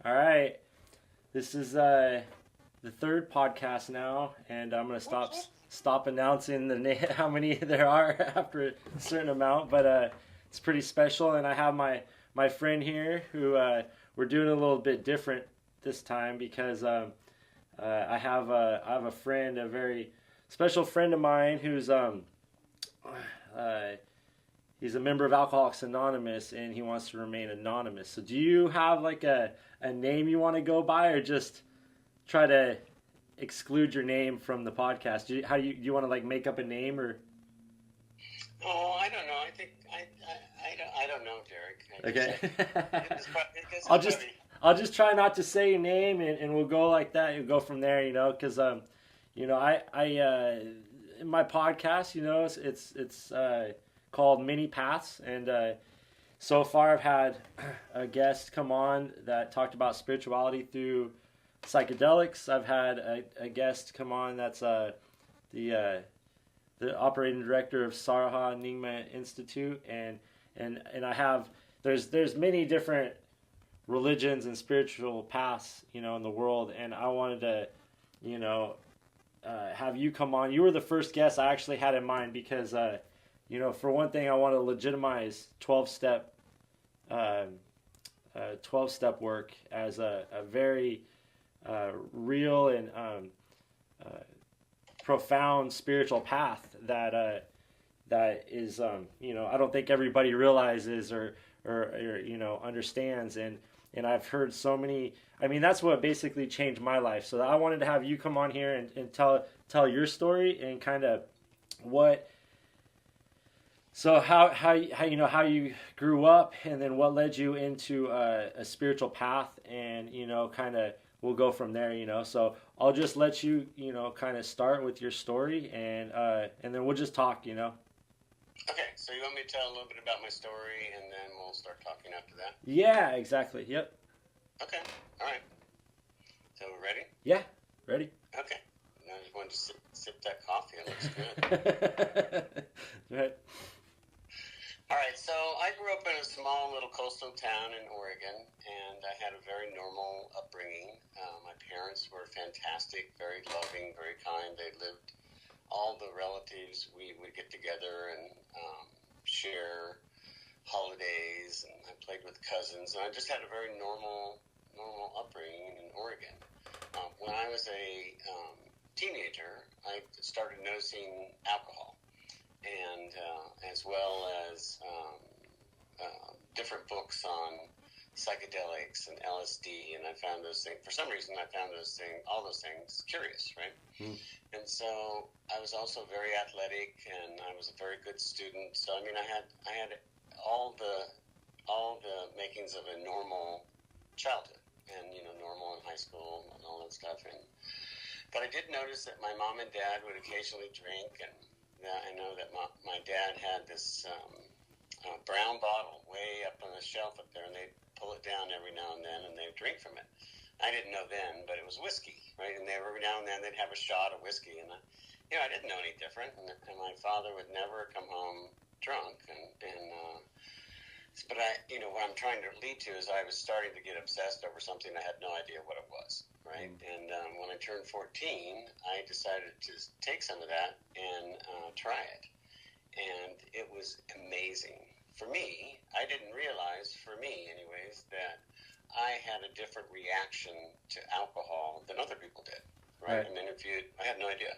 All right. This is the third podcast now, and I'm gonna stop announcing the how many there are after a certain amount. But it's pretty special, and I have my friend here who we're doing a little bit different this time because I have a friend, a very special friend of mine who's uh, he's a member of Alcoholics Anonymous, and he wants to remain anonymous. So, do you have like a name you want to go by, or just try to exclude your name from the podcast? Do you want to like make up a name or? Oh, I don't know. I think I don't know, Derek. Okay. It's I'll just funny. I'll just try not to say your name, and we'll go like that. You'll go from there, because I in my podcast, it's called Mini Paths, and so far I've had a guest come on that talked about spirituality through psychedelics. I've had a guest come on that's the the operating director of Sarha Nyingma Institute, and I have there's many different religions and spiritual paths, in the world, and I wanted to, you know, have you come on. You were the first guest I actually had in mind because, for one thing, I want to legitimize 12 step work as a very real and uh, profound spiritual path that is, I don't think everybody realizes or understands, and I've heard so many. I mean, that's what basically changed my life. So I wanted to have you come on here and tell your story and kind of what. So how you grew up, and then what led you into a spiritual path, and kind of we'll go from there. So I'll just let you kind of start with your story, and then we'll just talk. Okay, so you want me to tell a little bit about my story, and then we'll start talking after that? Yeah, exactly. Yep. Okay, all right. So we're ready? Yeah, ready. Okay. Now I just wanted to sip that coffee. It looks good. Right. All right, so I grew up in a small little coastal town in Oregon, and I had a very normal upbringing. My parents were fantastic, very loving, very kind. They lived all the relatives. We would get together and share holidays, and I played with cousins, and I just had a very normal upbringing in Oregon. When I was a teenager, I started noticing alcohol, and as well as different books on psychedelics and LSD, and I found those things. For some reason, I found all those things, curious, right? Mm. And so I was also very athletic, and I was a very good student. So I mean, I had all the makings of a normal childhood, and normal in high school and all that stuff. But I did notice that my mom and dad would occasionally drink, and I know that my dad had this brown bottle way up on the shelf up there, and they'd pull it down every now and then, and they'd drink from it. I didn't know then, but it was whiskey, right? And every now and then they'd have a shot of whiskey, and I didn't know any different. And my father would never come home drunk, but what I'm trying to lead to is I was starting to get obsessed over something I had no idea what it was, right? And when I turned 14, I decided to take some of that and try it, and it was amazing. For me, I didn't realize, for me anyways, that I had a different reaction to alcohol than other people did, right? Right. I mean, I had no idea.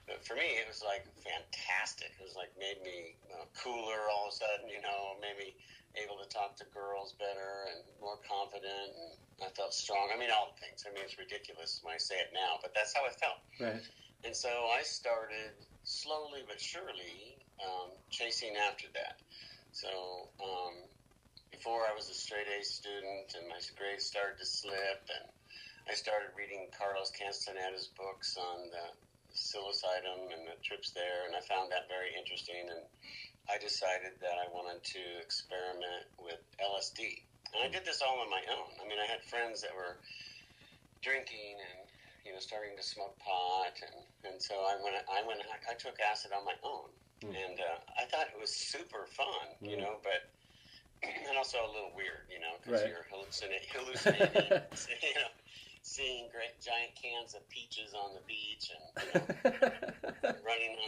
But for me, it was like fantastic. It was like made me cooler all of a sudden, made me able to talk to girls better and more confident, and I felt strong. I mean, all the things. I mean, it's ridiculous when I say it now, but that's how I felt. Right. And so I started slowly but surely chasing after that. So before I was a straight A student, and my grades started to slip, and I started reading Carlos Castaneda's books on the psilocybin and the trips there, and I found that very interesting, and I decided that I wanted to experiment with LSD. And I did this all on my own. I mean, I had friends that were drinking and starting to smoke pot, and so I took acid on my own, and I thought it was super fun, but and also a little weird, because Right. you're hallucinating, seeing great giant cans of peaches on the beach, and running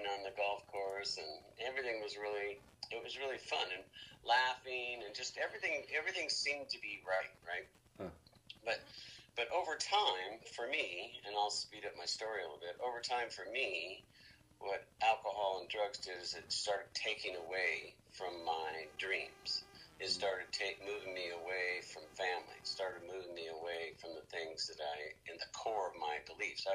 on the golf course, and everything was really fun, and laughing, and just everything seemed to be right. Huh. But over time, for me, and I'll speed up my story a little bit. Over time, for me, what alcohol and drugs did is it started taking away from my dreams. It started moving me away from family. It started moving me away from the things that in the core of my beliefs.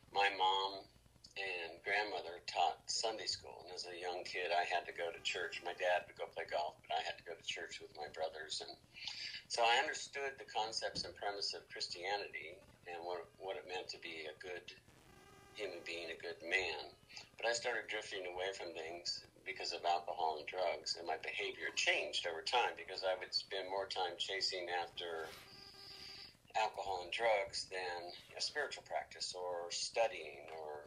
My mom and grandmother taught Sunday school, and as a young kid, I had to go to church. My dad would go play golf, but I had to go to church with my brothers, and so I understood the concepts and premise of Christianity and what it meant to be a good human being, a good man. But I started drifting away from things because of alcohol and drugs, and my behavior changed over time because I would spend more time chasing after alcohol and drugs than a spiritual practice or studying or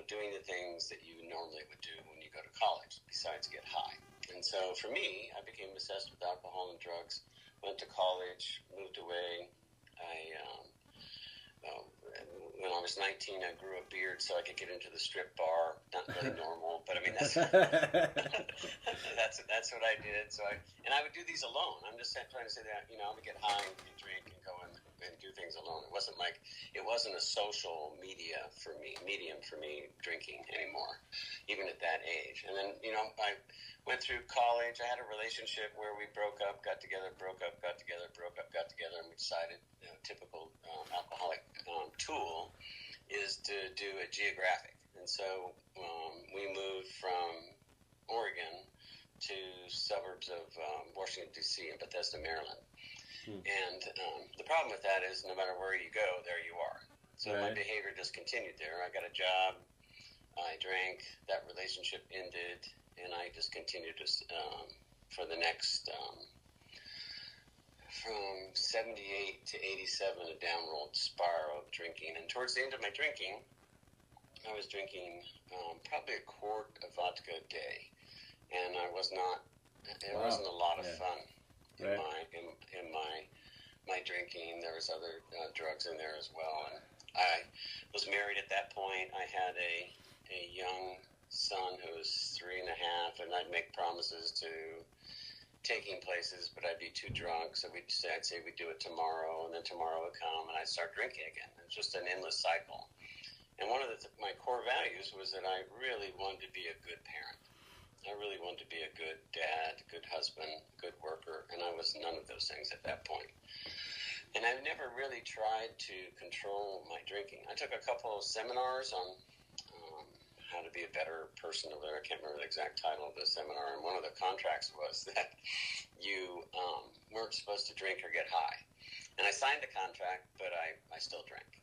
doing the things that you normally would do when you go to college besides get high. And so for me, I became obsessed with alcohol and drugs, went to college, moved away. When I was 19, I grew a beard so I could get into the strip bar. Not really normal, but I mean, that's that's what I did. And I would do these alone. I'm just trying to say that, I would get high and drink and go and do things alone. It wasn't a social medium for me, drinking anymore, even at that age. And then, I went through college. I had a relationship where we broke up, got together, broke up, got together, broke up, got together, and we decided, typical alcoholic tool is to do it geographic. And so we moved from Oregon to suburbs of Washington, D.C. and Bethesda, Maryland. And the problem with that is no matter where you go, there you are. So my behavior just continued there. I got a job. I drank. That relationship ended. And I just continued to, for the next, from 78 to 87, a downward spiral of drinking. And towards the end of my drinking, I was drinking probably a quart of vodka a day. And it wasn't a lot of fun in my drinking. There was other drugs in there as well. And I was married at that point. I had a young son who was 3.5, and I'd make promises to taking places, but I'd be too drunk, so I'd say we'd do it tomorrow, and then tomorrow would come, and I'd start drinking again. It was just an endless cycle. And one of my core values was that I really wanted to be a good parent. I really wanted to be a good dad, good husband, good worker, and I was none of those things at that point. And I've never really tried to control my drinking. I took a couple of seminars on how to be a better person over there. I can't remember the exact title of the seminar. And one of the contracts was that you weren't supposed to drink or get high. And I signed the contract, but I still drank.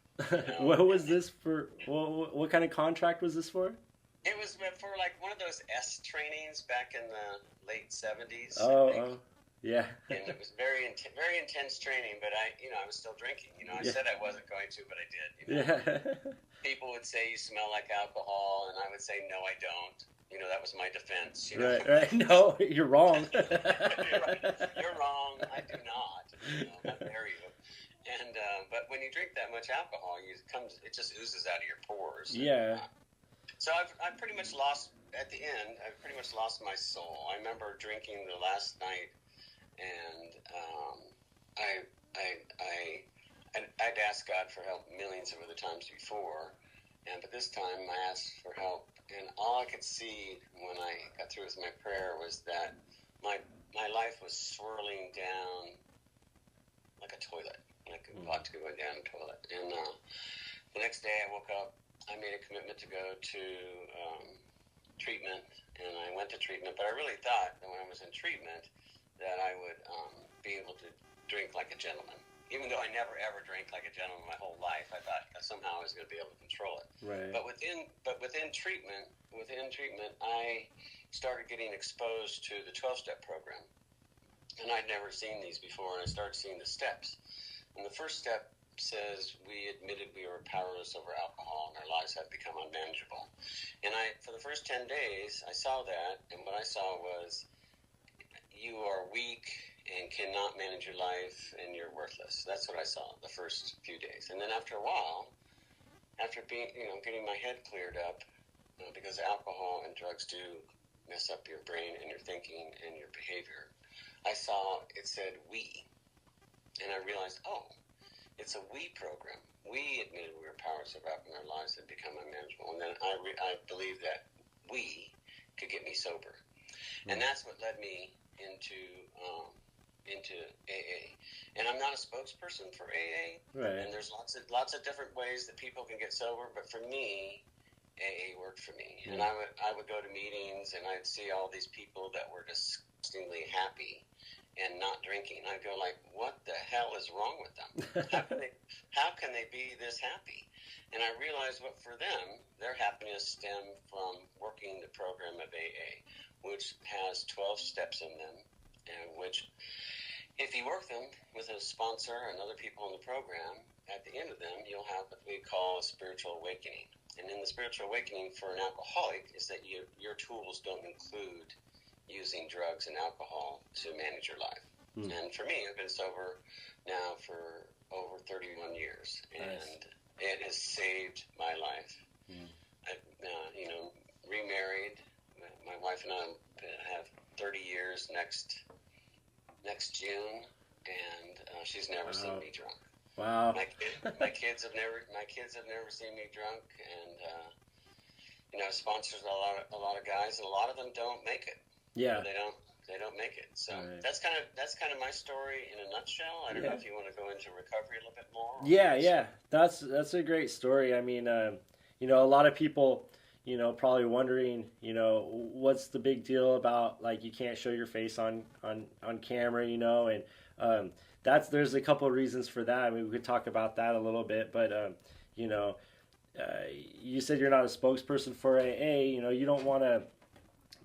What was this for? What kind of contract was this for? It was for like one of those S trainings back in the late 70s. Oh. Yeah. And it was very intense training, but I was still drinking. I said I wasn't going to, but I did. Yeah. People would say you smell like alcohol, and I would say no, I don't. That was my defense. Right. No, you're wrong. You're wrong. I do not. How dare you? And but when you drink that much alcohol, it just oozes out of your pores. Yeah. So I've pretty much lost at the end. I've pretty much lost my soul. I remember drinking the last night. And I'd asked God for help millions of other times before, but this time I asked for help, and all I could see when I got through with my prayer was that my life was swirling down like a toilet, like a vodka going down a toilet. And the next day I woke up, I made a commitment to go to treatment, and I went to treatment, but I really thought that when I was in treatment that I would be able to drink like a gentleman. Even though I never ever drank like a gentleman my whole life, I thought that somehow I was going to be able to control it. Right. But within treatment, I started getting exposed to the 12-step program, and I'd never seen these before. And I started seeing the steps. And the first step says we admitted we were powerless over alcohol and our lives had become unmanageable. And for the first 10 days, I saw that, and what I saw was you are weak and cannot manage your life and you're worthless. That's what I saw the first few days. And then after a while, after being, getting my head cleared up, because alcohol and drugs do mess up your brain and your thinking and your behavior, I saw it said we. And I realized, it's a we program. We admitted we were powers of up in our lives that become unmanageable. And then I believed that we could get me sober. And that's what led me into AA. And I'm not a spokesperson for AA. Right. And there's lots of different ways that people can get sober. But for me, AA worked for me. And I would go to meetings and I'd see all these people that were disgustingly happy and not drinking. I'd go like, what the hell is wrong with them? How can they be this happy? And I realized what for them, their happiness stemmed from working the program of AA, which has 12 steps in them, and which, if you work them with a sponsor and other people in the program, at the end of them, you'll have what we call a spiritual awakening. And in the spiritual awakening for an alcoholic is that your tools don't include using drugs and alcohol to manage your life. And for me, I've been sober now for over 31 years, and nice. It has saved my life. I've remarried. My wife and I have 30 years next June, and she's never seen me drunk. Wow. My kids have never seen me drunk, and sponsors a lot of guys, and a lot of them don't make it. Yeah. They don't make it. So right. that's kind of my story in a nutshell. I don't know if you want to go into recovery a little bit more. Yeah. That's a great story. I mean, a lot of people, probably wondering, what's the big deal about, like, you can't show your face on camera, and there's a couple of reasons for that. I mean, we could talk about that a little bit, but you said you're not a spokesperson for AA. You don't want to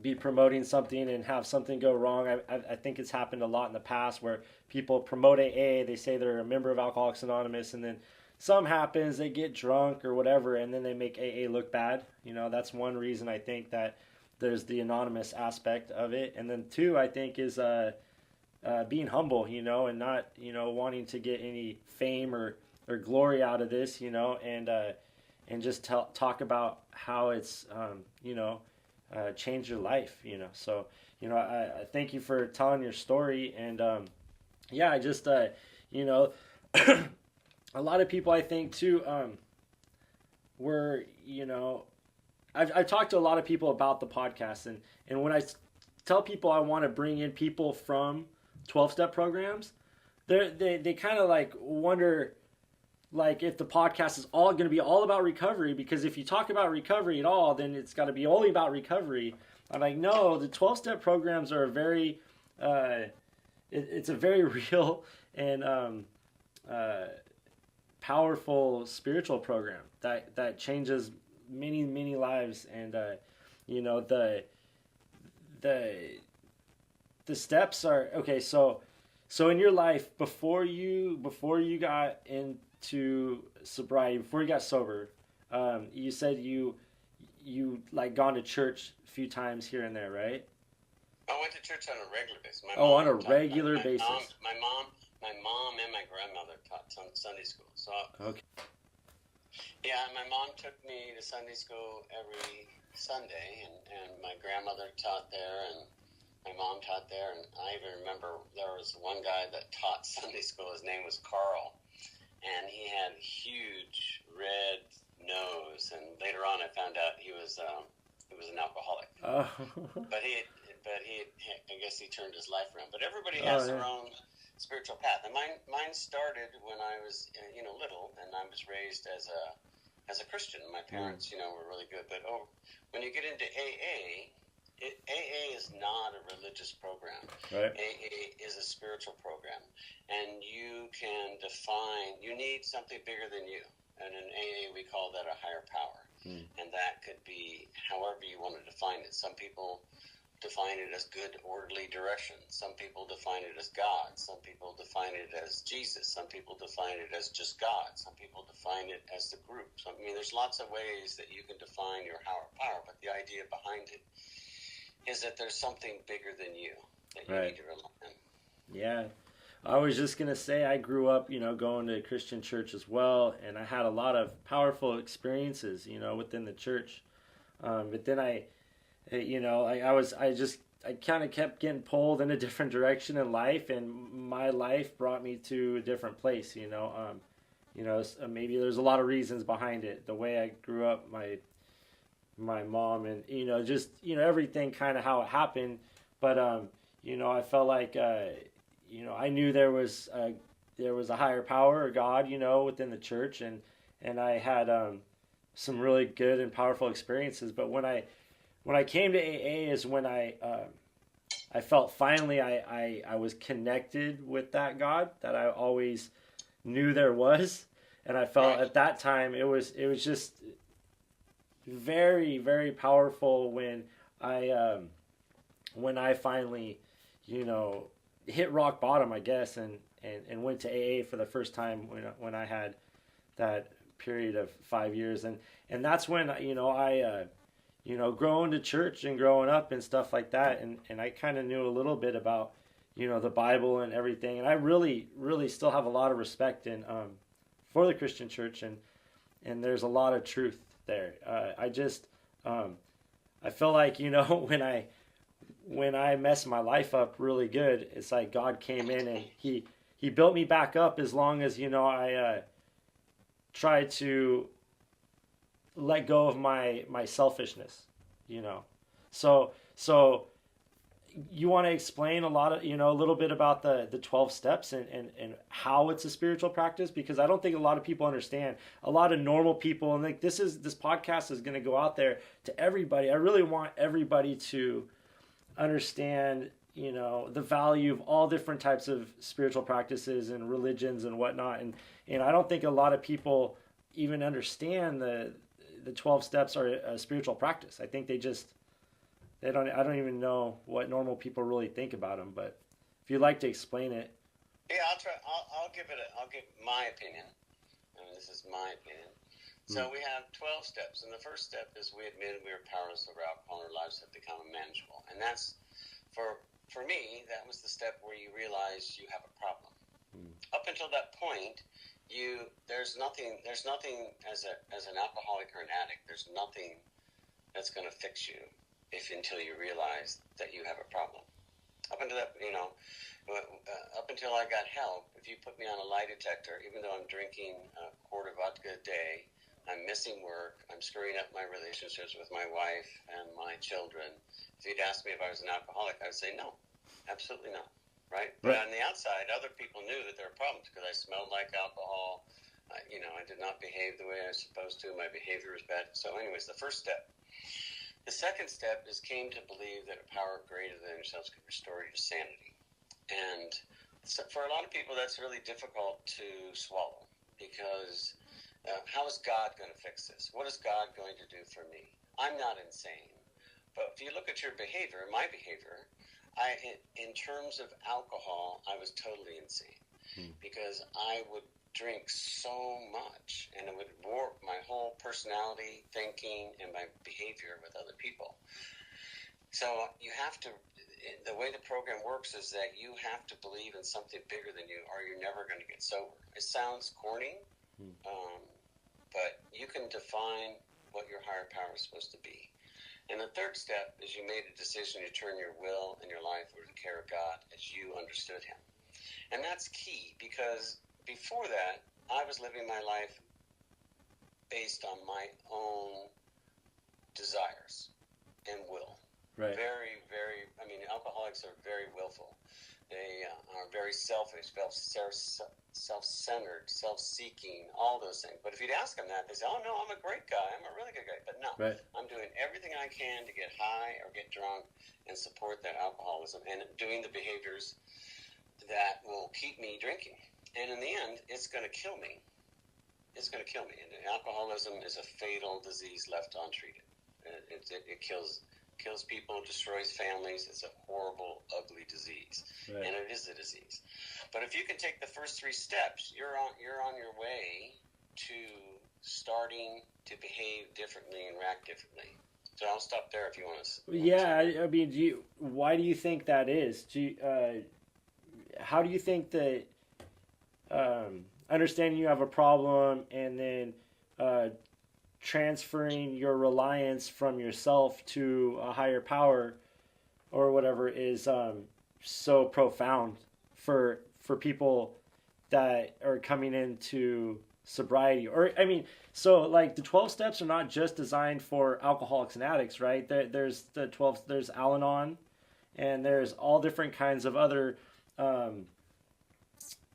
be promoting something and have something go wrong. I think it's happened a lot in the past where people promote AA, they say they're a member of Alcoholics Anonymous, and then something happens, they get drunk or whatever, and then they make AA look bad. That's one reason I think that there's the anonymous aspect of it. And then two, I think, is being humble, and not, wanting to get any fame or glory out of this, and just talk about how it's, change your life, So, I thank you for telling your story. And, I just, a lot of people, I think, too, were, I've talked to a lot of people about the podcast. And when I tell people I want to bring in people from 12-step programs, they kind of like wonder, like, if the podcast is all going to be all about recovery, because if you talk about recovery at all, then it's got to be only about recovery. I'm like, no, the 12-step programs are a very, it's a very real and powerful spiritual program that changes many, many lives. And, the steps are, okay. So in your life, before you got into sobriety, before you got sober, you said you like gone to church a few times here and there, right? I went to church on a regular basis. On a regular basis. My mom and my grandmother taught Sunday school. So okay. Yeah, my mom took me to Sunday school every Sunday, and my grandmother taught there, and my mom taught there. And I even remember there was one guy that taught Sunday school. His name was Carl. And he had a huge red nose, and later on I found out he was an alcoholic. Oh. But I guess he turned his life around. But everybody has their own spiritual path, and mine started when I was little, and I was raised as a Christian. My parents were really good. But when you get into AA. AA is not a religious program. Right. AA is a spiritual program, and you need something bigger than you. And in AA, we call that a higher power, and that could be however you want to define it. Some people define it as good, orderly direction. Some people define it as God. Some people define it as Jesus. Some people define it as just God. Some people define it as the group. So, there's lots of ways that you can define your higher power, but the idea behind it is that there's something bigger than you. that you Right. need to rely on. Yeah. I was just going to say I grew up, going to a Christian church as well, and I had a lot of powerful experiences, within the church. But then I kind of kept getting pulled in a different direction in life, and my life brought me to a different place. Maybe there's a lot of reasons behind it. The way I grew up, my mom, and just everything kind of how it happened. But I felt like I knew there was a higher power, or God, within the church, and I had some really good and powerful experiences. But when I came to AA is when I felt finally I was connected with that God that I always knew there was, and I felt at that time it was just very, very powerful when I finally hit rock bottom, I guess, and went to AA for the first time when I had that period of 5 years, and that's when I growing to church and growing up and stuff like that, and I kind of knew a little bit about the Bible and everything, and I really, really still have a lot of respect for the Christian church, and there's a lot of truth there. I feel like when I messed my life up really good, it's like God came in and he built me back up as long as I tried to let go of my selfishness. So you want to explain a little bit about the 12 steps and how it's a spiritual practice, because I don't think a lot of people understand. A lot of normal people, and like this podcast is going to go out there to everybody. I really want everybody to understand the value of all different types of spiritual practices and religions and whatnot, and I don't think a lot of people even understand the 12 steps are a spiritual practice. I think I don't even know what normal people really think about them, but if you'd like to explain it. Yeah, I'll try. I'll give my opinion. This is my opinion. So we have 12 steps, and the first step is we admitted we were powerless over alcohol, and our lives had become unmanageable. And that's, for me, that was the step where you realize you have a problem. Up until that point, there's nothing as an alcoholic or an addict, there's nothing that's going to fix you until you realize that you have a problem. Up until that, up until I got help, if you put me on a lie detector, even though I'm drinking a quart of vodka a day, I'm missing work, I'm screwing up my relationships with my wife and my children. If you'd asked me if I was an alcoholic, I would say no, absolutely not, right? But on the outside, other people knew that there were problems because I smelled like alcohol. I did not behave the way I was supposed to. My behavior was bad. So anyways, the first step. The second step is came to believe that a power greater than yourselves could restore you to sanity. And so for a lot of people, that's really difficult to swallow because how is God going to fix this? What is God going to do for me? I'm not insane. But if you look at your behavior, my behavior, in terms of alcohol, I was totally insane because I would drink so much and it would warp my whole personality, thinking, and my behavior with other people. So you have to, the way the program works is that you have to believe in something bigger than you or you're never going to get sober. It sounds corny, but you can define what your higher power is supposed to be. And the third step is you made a decision to turn your will and your life over to the care of God as you understood Him. And that's key because before that, I was living my life based on my own desires and will. Right. Very, very, alcoholics are very willful. They are very selfish, self-centered, self-seeking, all those things. But if you'd ask them that, they say, oh, no, I'm a great guy. I'm a really good guy. But no, I'm doing everything I can to get high or get drunk and support that alcoholism and doing the behaviors that will keep me drinking. And in the end, it's going to kill me. It's going to kill me. And alcoholism is a fatal disease left untreated. It kills people, destroys families. It's a horrible, ugly disease, and it is a disease. But if you can take the first three steps, you're on your way to starting to behave differently and react differently. So I'll stop there if you want to. Yeah, I mean, why do you think that is? How do you think that understanding you have a problem and then uh, transferring your reliance from yourself to a higher power or whatever is so profound for people that are coming into sobriety? Or I mean, so like the 12 steps are not just designed for alcoholics and addicts, right? There's the 12, there's Al-Anon, and there's all different kinds of um,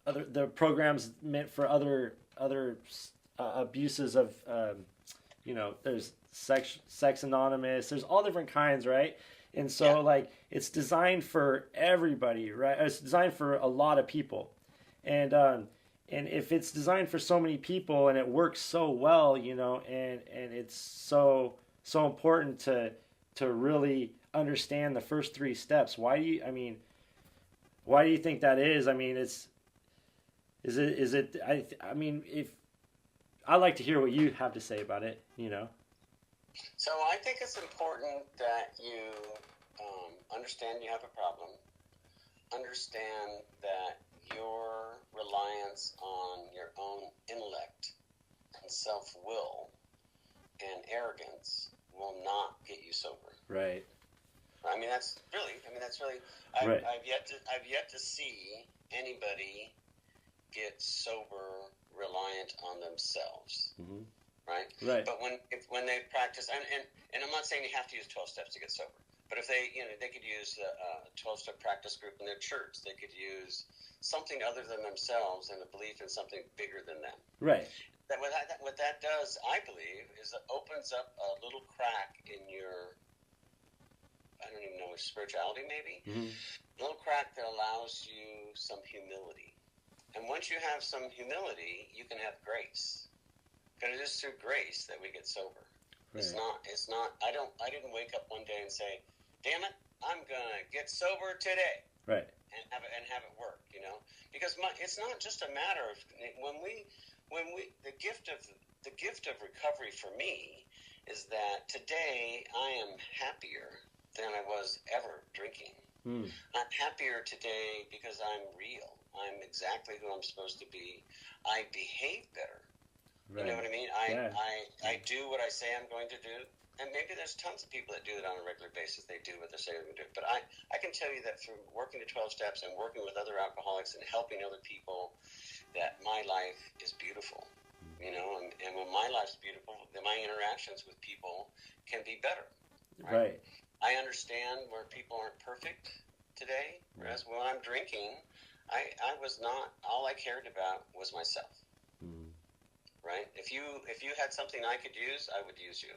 other the programs meant for other abuses of there's sex anonymous, there's all different kinds, right? And so Yeah. like it's designed for everybody, right? It's designed for a lot of people. And if it's designed for so many people and it works so well, and it's so important to really understand the first three steps. Why do you think that is? I mean, I mean, if I'd like to hear what you have to say about it. So I think it's important that you understand you have a problem. Understand that your reliance on your own intellect and self-will and arrogance will not get you sober. Right. I mean, that's really. Right. I've yet to see anybody get sober reliant on themselves. Mm-hmm. Right. Right. But when they practice, and I'm not saying you have to use 12 steps to get sober, but if they could use a 12-step practice group in their church. They could use something other than themselves and a belief in something bigger than them. Right. What that does, I believe, is it opens up a little crack in your, I don't even know, spirituality maybe? Mm-hmm. A little crack that allows you some humility. And once you have some humility, you can have grace. Because it is through grace that we get sober. Right. It's not, I didn't wake up one day and say, damn it, I'm going to get sober today. Right. And have it work, because it's not just a matter of when we the gift of recovery for me is that today I am happier than I was ever drinking. I'm happier today because I'm real. I'm exactly who I'm supposed to be. I behave better. Right. You know what I mean? I do what I say I'm going to do. And maybe there's tons of people that do it on a regular basis. They do what they say they're going to do. But I can tell you that through working the 12 steps and working with other alcoholics and helping other people, that my life is beautiful. And when my life's beautiful, then my interactions with people can be better. Right. I understand where people aren't perfect today. Whereas when I'm drinking, I was not, all I cared about was myself. Right? If you had something I could use, I would use you.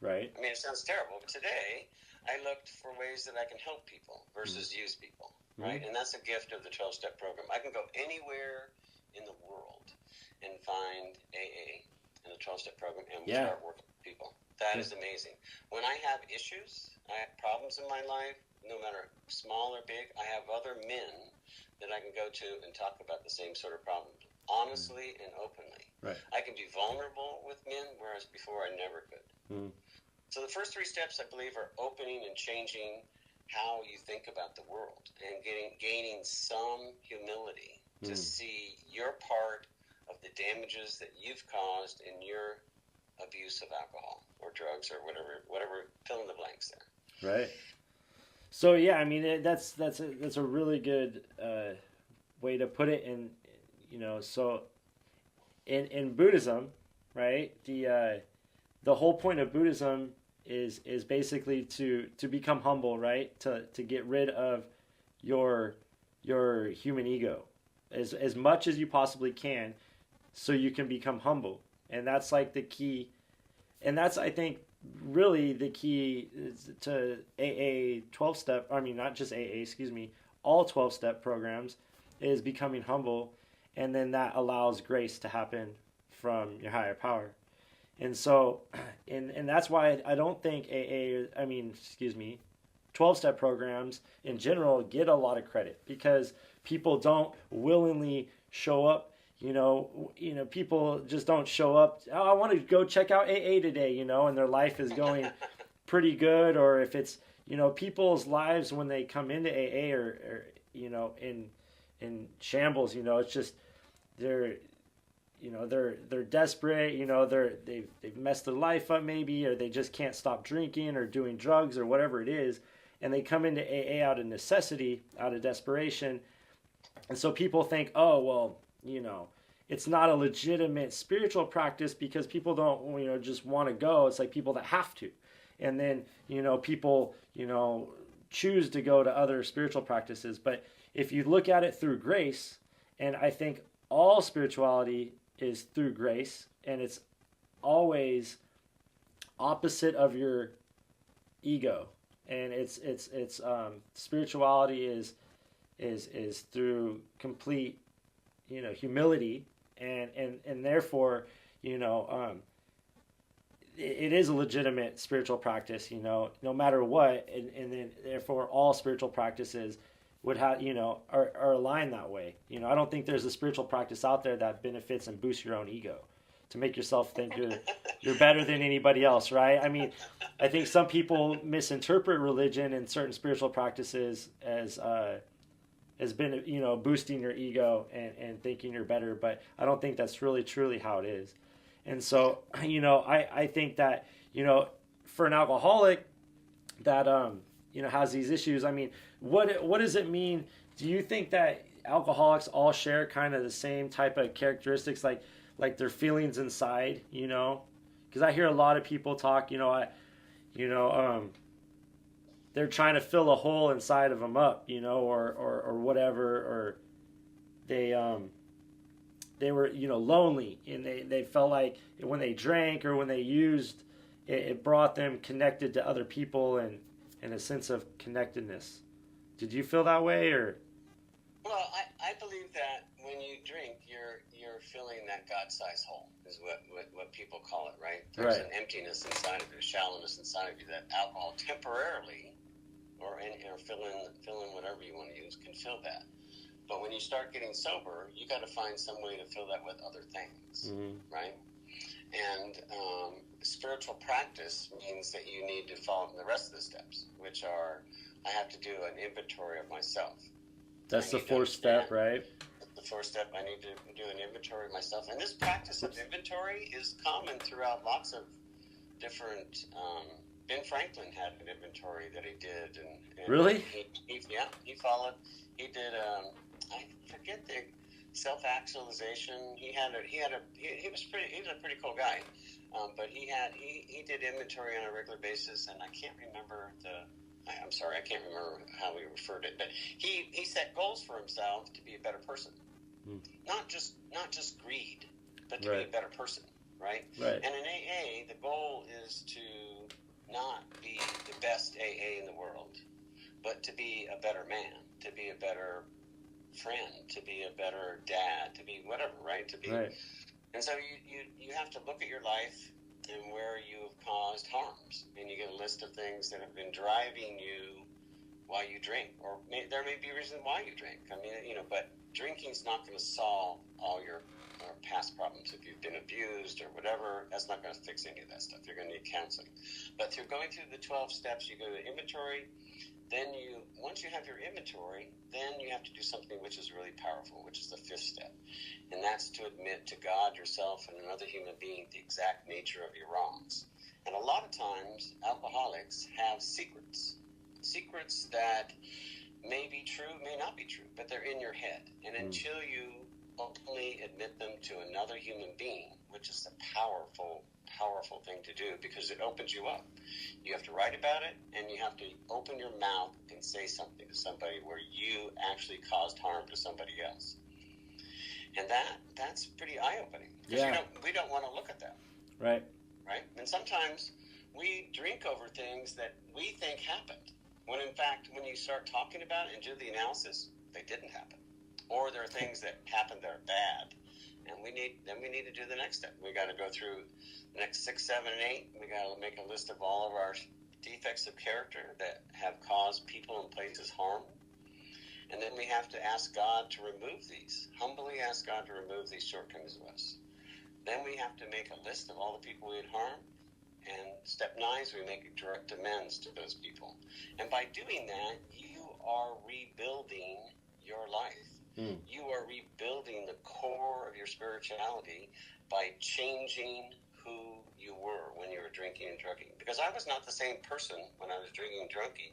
Right. I mean, it sounds terrible, but today I looked for ways that I can help people versus use people, right? And that's a gift of the 12-step program. I can go anywhere in the world and find AA in the 12-step program and start working with people. That is amazing. When I have issues, I have problems in my life, no matter small or big, I have other men that I can go to and talk about the same sort of problems, honestly and openly. Right. I can be vulnerable with men, whereas before I never could. So the first three steps, I believe, are opening and changing how you think about the world and gaining some humility to see your part of the damages that you've caused in your abuse of alcohol or drugs or whatever, fill in the blanks there. Right. So yeah, I mean that's a really good way to put it. And so in Buddhism, right, the whole point of Buddhism is basically to become humble, right? To get rid of your human ego as much as you possibly can, so you can become humble. And that's like the key. And that's, I think, really the key to AA 12-step. I mean, not just AA, excuse me, all 12-step programs is becoming humble, and then that allows grace to happen from your higher power. And so, and that's why I don't think 12-step programs in general get a lot of credit, because people don't willingly show up. People just don't show up. Oh, I want to go check out AA today, and their life is going pretty good, or if it's, people's lives when they come into AA are in shambles. It's just they're they're desperate. They've messed their life up maybe, or they just can't stop drinking or doing drugs or whatever it is, and they come into AA out of necessity, out of desperation. And so people think, oh well, it's not a legitimate spiritual practice because people don't just want to go. It's like people that have to, and then people choose to go to other spiritual practices. But if you look at it through grace, and I think all spirituality is through grace, and it's always opposite of your ego, and it's spirituality is through complete humility, and therefore it is a legitimate spiritual practice, no matter what, and then therefore all spiritual practices would have, are aligned that way. I don't think there's a spiritual practice out there that benefits and boosts your own ego to make yourself think you're better than anybody else, right? I mean, I think some people misinterpret religion and certain spiritual practices as been, boosting your ego and thinking you're better, but I don't think that's really truly how it is. And so, I think that, for an alcoholic that, has these issues, I mean, what does it mean? Do you think that alcoholics all share kind of the same type of characteristics, like their feelings inside, Because I hear a lot of people talk, they're trying to fill a hole inside of them up, or whatever, or they were, lonely, and they felt like when they drank or when they used, it brought them connected to other people and a sense of connectedness. Did you feel that way, or? Well, I believe that when you drink, you're filling that God-sized hole, is what people call it, right? There's an emptiness inside of you, a shallowness inside of you that alcohol temporarily, or fill in whatever you want to use, can fill that. But when you start getting sober, you got to find some way to fill that with other things, right? And spiritual practice means that you need to follow the rest of the steps, which are, I have to do an inventory of myself. That's the fourth step, right? The fourth step, I need to do an inventory of myself. And this practice of inventory is common throughout lots of different... Ben Franklin had an inventory that he did. And really? He followed. He did, I forget the self-actualization. He was a pretty cool guy. But he did inventory on a regular basis, and I can't remember I'm sorry, I can't remember how he referred it, but he set goals for himself to be a better person. Not just greed, but to be a better person, right? And in AA, the goal is to not be the best AA in the world, but to be a better man, to be a better friend, to be a better dad, to be whatever, right? And so you have to look at your life and where you have caused harms, and you get a list of things that have been driving you while you drink, or there may be a reason why you drink. I mean, but drinking's not going to solve all your past problems. If you've been abused or whatever, that's not going to fix any of that stuff. You're going to need counseling. But through going through the 12 steps, you go to inventory. Then once you have your inventory, then you have to do something which is really powerful, which is the fifth step. And that's to admit to God, yourself, and another human being the exact nature of your wrongs. And a lot of times, alcoholics have secrets that may be true, may not be true, but they're in your head. And until you openly admit them to another human being, which is a powerful thing to do, because it opens you up. You have to write about it, and you have to open your mouth and say something to somebody where you actually caused harm to somebody else. And that's pretty eye-opening, because we don't want to look at that. Right? And sometimes we drink over things that we think happened, when in fact, when you start talking about it and do the analysis, they didn't happen. Or there are things that happened that are bad, and we need to do the next step. We got to go through the next 6, 7, and 8. We got to make a list of all of our defects of character that have caused people and places harm, and then we have to ask God to remove these. Humbly ask God to remove these shortcomings of us. Then we have to make a list of all the people we had harmed, And step 9 is we make direct amends to those people. And by doing that, you are rebuilding your life. You are rebuilding the core of your spirituality by changing who you were when you were drinking and drugging. Because I was not the same person when I was drinking and drugging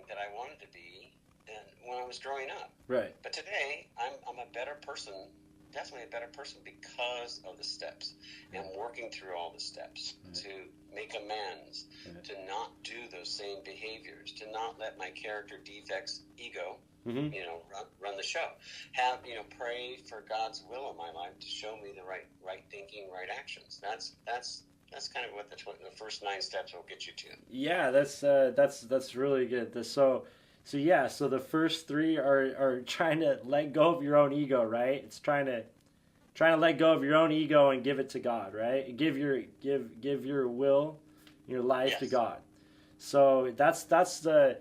that I wanted to be when I was growing up. Right. But today, I'm a better person, definitely a better person because of the steps. And I'm working through all the steps to make amends, to not do those same behaviors, to not let my character defects, ego, run the show. Pray for God's will in my life to show me the right thinking, right actions. That's kind of what the first 9 steps will get you to. Yeah, that's really good. So the first 3 are trying to let go of your own ego, right? It's trying to let go of your own ego and give it to God, right? Give your will, your life to God. So that's the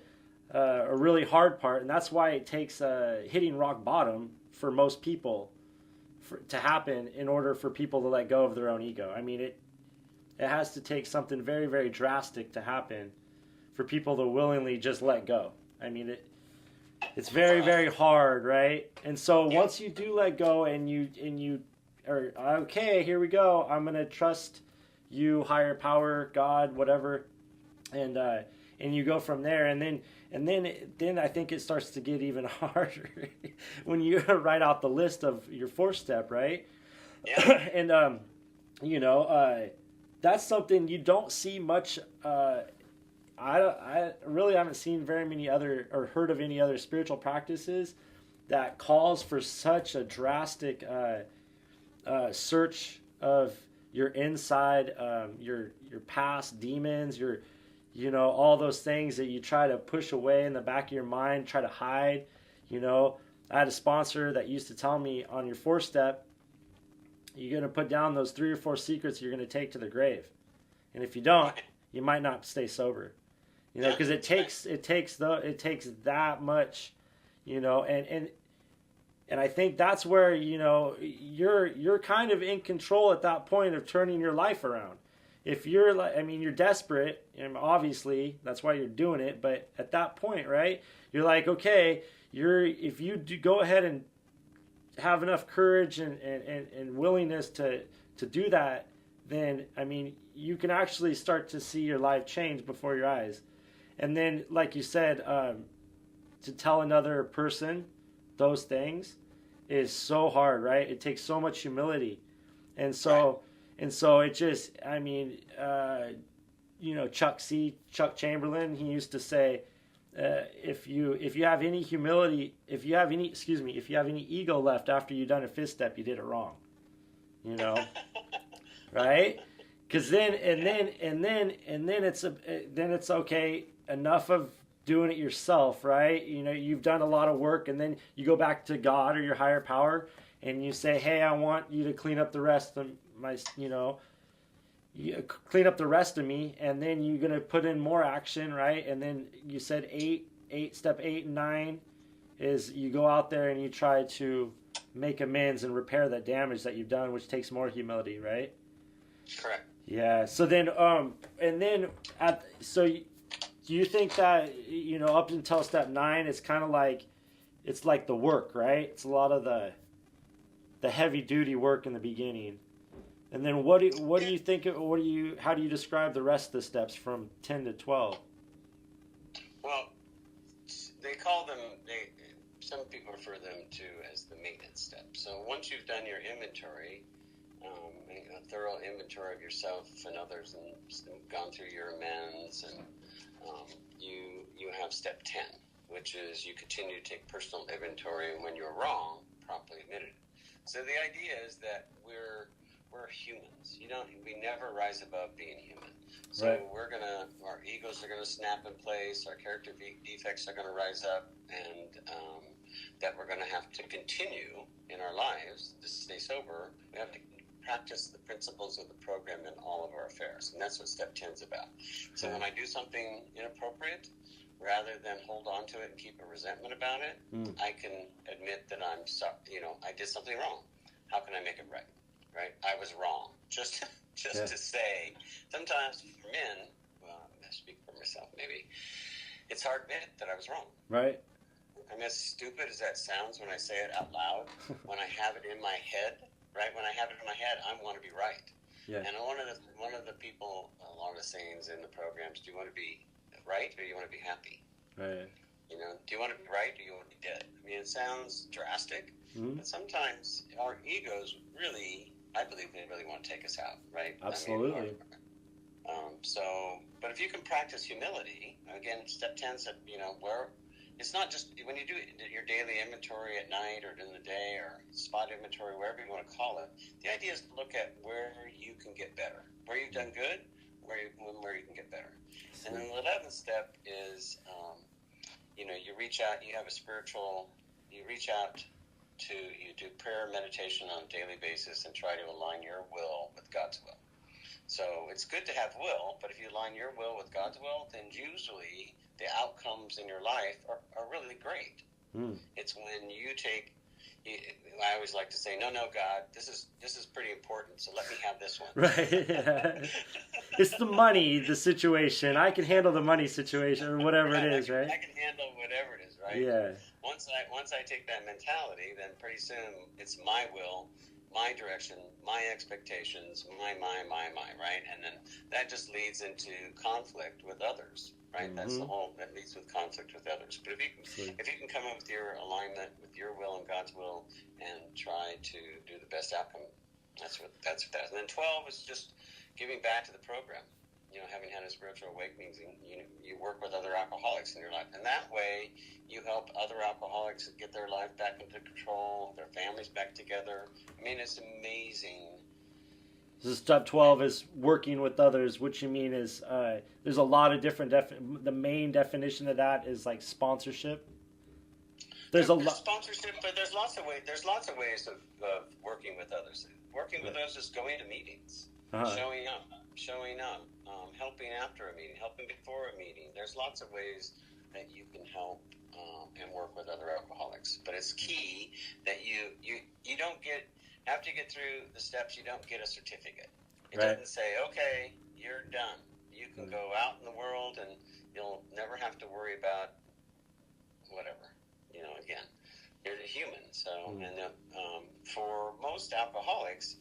a really hard part, and that's why it takes hitting rock bottom for most people to happen in order for people to let go of their own ego. I mean, it has to take something very, very drastic to happen for people to willingly just let go. I mean, it's very, very hard, right? And so once you do let go and you are, okay, here we go, I'm going to trust you, higher power, God, whatever, and you go from there, and then I think it starts to get even harder when you write out the list of your 4th step, right? Yeah. And that's something you don't see much. I really haven't seen very many other or heard of any other spiritual practices that calls for such a drastic search of your inside, your past demons, all those things that you try to push away in the back of your mind, try to hide. I had a sponsor that used to tell me, on your 4th step, you're going to put down those 3 or 4 secrets you're going to take to the grave. And if you don't, you might not stay sober. Because it takes that much, and I think that's where, you're kind of in control at that point of turning your life around. If you're you're desperate, and obviously that's why you're doing it, but at that point, right, you're like, okay, if you do go ahead and have enough courage and willingness to do that, then, you can actually start to see your life change before your eyes. And then, like you said, to tell another person those things is so hard, right? It takes so much humility. And so it just, Chuck Chamberlain, he used to say, if you have any humility, if you have any ego left after you've done a 5th step, you did it wrong. Right? Because then it's okay. Enough of doing it yourself, right? You've done a lot of work, and then you go back to God or your higher power, and you say, "Hey, I want you to clean up the rest of my, you clean up the rest of me," and then you're gonna put in more action, right? And then you said step 8 and 9 is you go out there and you try to make amends and repair that damage that you've done, which takes more humility, right? Correct. Yeah. So then, do you think that, up until step 9, it's kind of like, it's like the work, right? It's a lot of the heavy duty work in the beginning. And then what do you think, how do you describe the rest of the steps from 10 to 12? Well, some people refer them to as the maintenance steps. So once you've done your inventory, a thorough inventory of yourself and others, and gone through your amends, and you have step 10, which is you continue to take personal inventory, and when you're wrong, promptly admit it. So the idea is that we're humans. We never rise above being human. So right. Our egos are gonna snap in place, our character defects are gonna rise up, and that we're gonna have to continue in our lives to stay sober. We have to practice the principles of the program in all of our affairs, and that's what step 10 is about. So when I do something inappropriate, rather than hold on to it and keep a resentment about it, I can admit that I did something wrong. How can I make it right? Right? I was wrong. Just just to say. Sometimes for men, well, I speak for myself maybe, it's hard to admit that I was wrong. Right. I mean, as stupid as that sounds when I say it out loud, when I have it in my head, right? When I have it in my head, I want to be right. Yeah. And one of the people, along the sayings in the programs, do you want to be right or do you want to be happy? Right. You know, do you want to be right or do you want to be dead? I mean, it sounds drastic, but sometimes our egos really, I believe they really want to take us out, right? Absolutely. But if you can practice humility, again, step 10 said, you know, where it's not just when you do your daily inventory at night or during the day or spot inventory, wherever you want to call it, the idea is to look at where you can get better, where you've done good, where you can get better. And then the 11th step is, you know, you reach out, you do prayer, meditation on a daily basis and try to align your will with God's will. So it's good to have will, but if you align your will with God's will, then usually the outcomes in your life are really great. It's when I always like to say, no, God, this is pretty important, so let me have this one. Right. Yeah. It's the money, the situation. I can handle the money situation or whatever it is, right? I can handle whatever it is, right? Yeah. Once I take that mentality, then pretty soon it's my will, my direction, my expectations, my, right? And then that just leads into conflict with others, right? That's that leads with conflict with others. But if you can come up with your alignment with your will and God's will and try to do the best outcome, that's what that is. And then 12 is just giving back to the program. You know, having had a spiritual awakening, you work with other alcoholics in your life. And that way, you help other alcoholics get their life back into control, their families back together. I mean, it's amazing. So step 12 is working with others, which you mean is there's a lot of different the main definition of that is like sponsorship. There's sponsorship, but there's lots of ways. There's lots of ways of working with others. Working with others is going to meetings, showing up, helping after a meeting, helping before a meeting. There's lots of ways that you can help and work with other alcoholics. But it's key that you don't get, after you get through the steps, you don't get a certificate. It doesn't say, okay, you're done. You can go out in the world and you'll never have to worry about whatever. You know, again, you're a human. So, and for most alcoholics,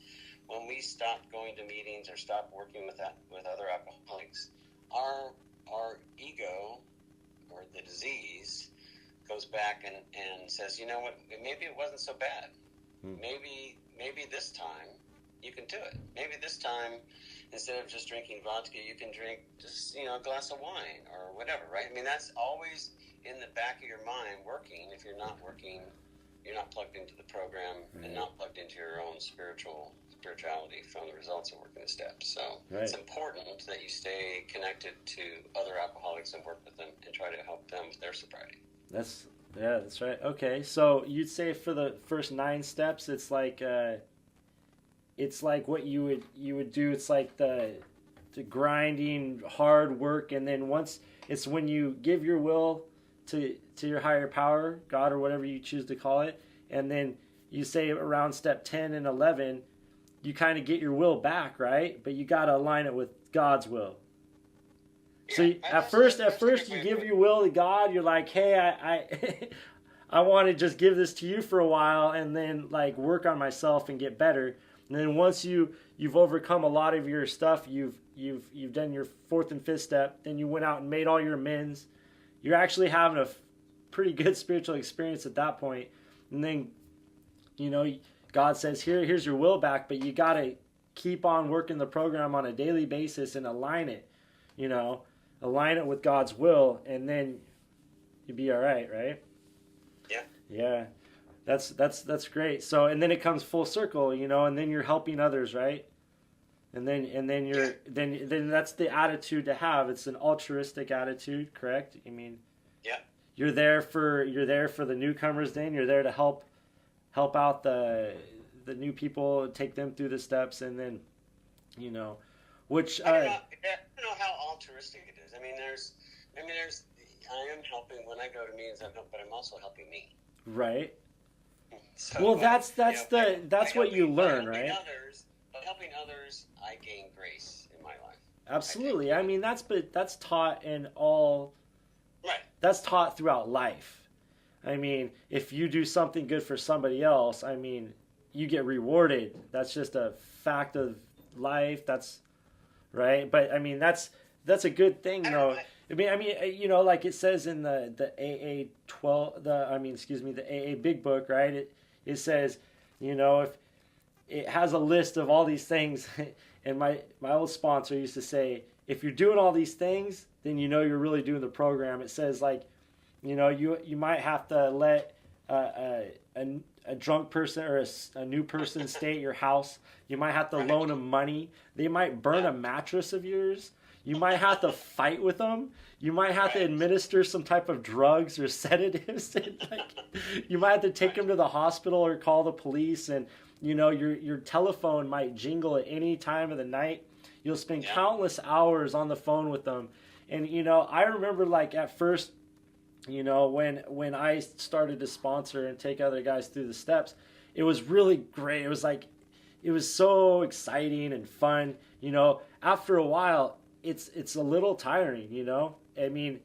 when we stop going to meetings or stop working with other alcoholics, our ego or the disease goes back and says, you know what, maybe it wasn't so bad. Maybe this time you can do it. Maybe this time, instead of just drinking vodka, you can drink just, you know, a glass of wine or whatever, right? I mean, that's always in the back of your mind working. If you're not working, you're not plugged into the program and not plugged into your own spirituality from the results of working the steps. So it's important that you stay connected to other alcoholics and work with them and try to help them with their sobriety. That's right. Okay, so you'd say for the first 9 steps, it's like what you would do. It's like the grinding hard work, and then once it's when you give your will to your higher power, God or whatever you choose to call it, and then you say around step 10 and 11, you kind of get your will back, right? But you got to align it with God's will. So at first you give your will to God. You're like, hey, I want to just give this to you for a while, and then like work on myself and get better. And then once you've overcome a lot of your stuff, you've done your 4th and 5th step. Then you went out and made all your amends. You're actually having a pretty good spiritual experience at that point. And then, you know, God says, here's your will back, but you got to keep on working the program on a daily basis and align it, you know, align it with God's will, and then you'll be all right, right? Yeah. Yeah. That's great. So, and then it comes full circle, you know, and then you're helping others, right? And then you're then that's the attitude to have. It's an altruistic attitude, correct? I mean, yeah. You're there for the newcomers. Then you're there to help out the new people, take them through the steps, and then, you know, which I don't know how altruistic it is. I mean, I am helping when I go to meetings, but I'm also helping me. Right. So, well, that's what you learn, right? Helping helping others, I gain grace in my life. Absolutely. I mean, that's taught in all. Right. That's taught throughout life. I mean, if you do something good for somebody else, I mean, you get rewarded. That's just a fact of life. That's right. But I mean, that's a good thing, though. I mean, you know, like it says in the AA 12, the AA Big Book, right? It says, you know, if it has a list of all these things, and my old sponsor used to say, if you're doing all these things, then you know you're really doing the program. It says, like, you know, you might have to let a drunk person or a new person stay at your house. You might have to loan them money. They might burn a mattress of yours. You might have to fight with them. You might have to administer some type of drugs or sedatives. Like, you might have to take them to the hospital or call the police. And, you know, your telephone might jingle at any time of the night. You'll spend countless hours on the phone with them. And, you know, I remember, like, at first, you know, when I started to sponsor and take other guys through the steps, it was really great. It was like, it was so exciting and fun. You know, after a while, it's a little tiring, you know? I mean,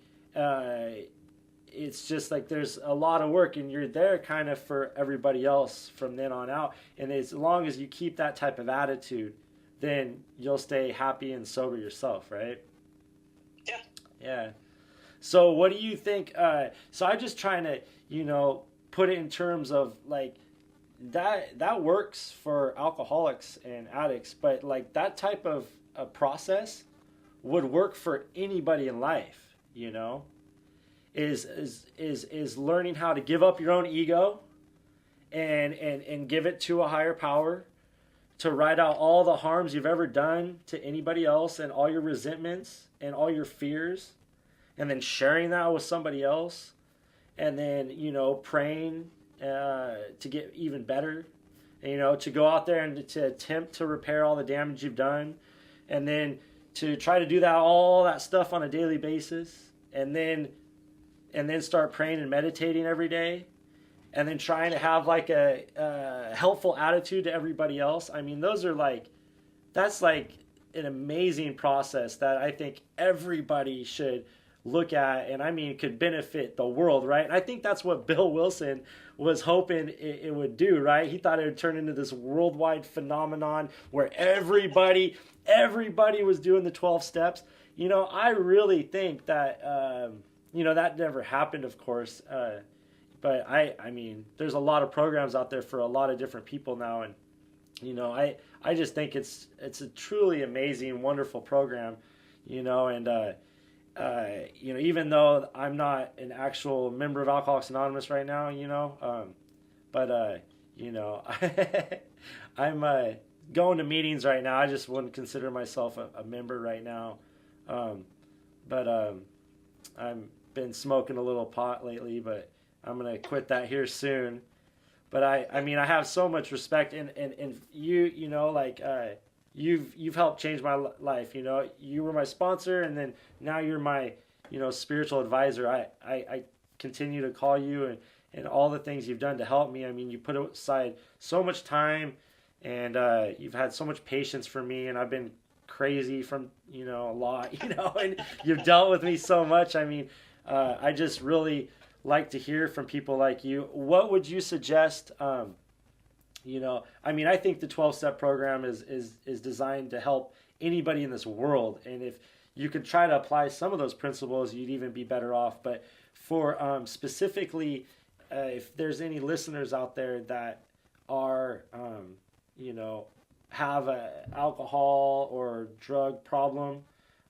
it's just like there's a lot of work, and you're there kind of for everybody else from then on out. And as long as you keep that type of attitude, then you'll stay happy and sober yourself, right? Yeah. Yeah. So what do you think? So I'm just trying to, you know, put it in terms of like that works for alcoholics and addicts, but like that type of a process would work for anybody in life, you know, is learning how to give up your own ego and give it to a higher power, to write out all the harms you've ever done to anybody else and all your resentments and all your fears, and then sharing that with somebody else, and then, you know, praying to get even better, and, you know, to go out there and to attempt to repair all the damage you've done, and then to try to do all that stuff on a daily basis, and then start praying and meditating every day, and then trying to have like a helpful attitude to everybody else. I mean, that's like an amazing process that I think everybody should look at, and I mean could benefit the world, right? And I think that's what Bill Wilson was hoping it would do, right? He thought it would turn into this worldwide phenomenon where everybody was doing the 12 steps. You know, I really think that you know, that never happened, of course, but I mean, there's a lot of programs out there for a lot of different people now, and you know, I just think it's a truly amazing, wonderful program, you know, and you know, even though I'm not an actual member of Alcoholics Anonymous right now, you know, but you know, I'm going to meetings right now. I just wouldn't consider myself a member right now, but I've been smoking a little pot lately, but I'm gonna quit that here soon. But I mean, I have so much respect, and you know, like you've helped change my life. You know, you were my sponsor, and then now you're my, you know, spiritual advisor. I continue to call you, and all the things you've done to help me. I mean, you put aside so much time, and you've had so much patience for me, and I've been crazy from, you know, a lot, you know, and you've dealt with me so much. I mean, I just really like to hear from people like you. What would you suggest? You know, I mean, I think the 12-step program is designed to help anybody in this world, and if you could try to apply some of those principles, you'd even be better off. But for specifically, if there's any listeners out there that are, you know, have an alcohol or drug problem,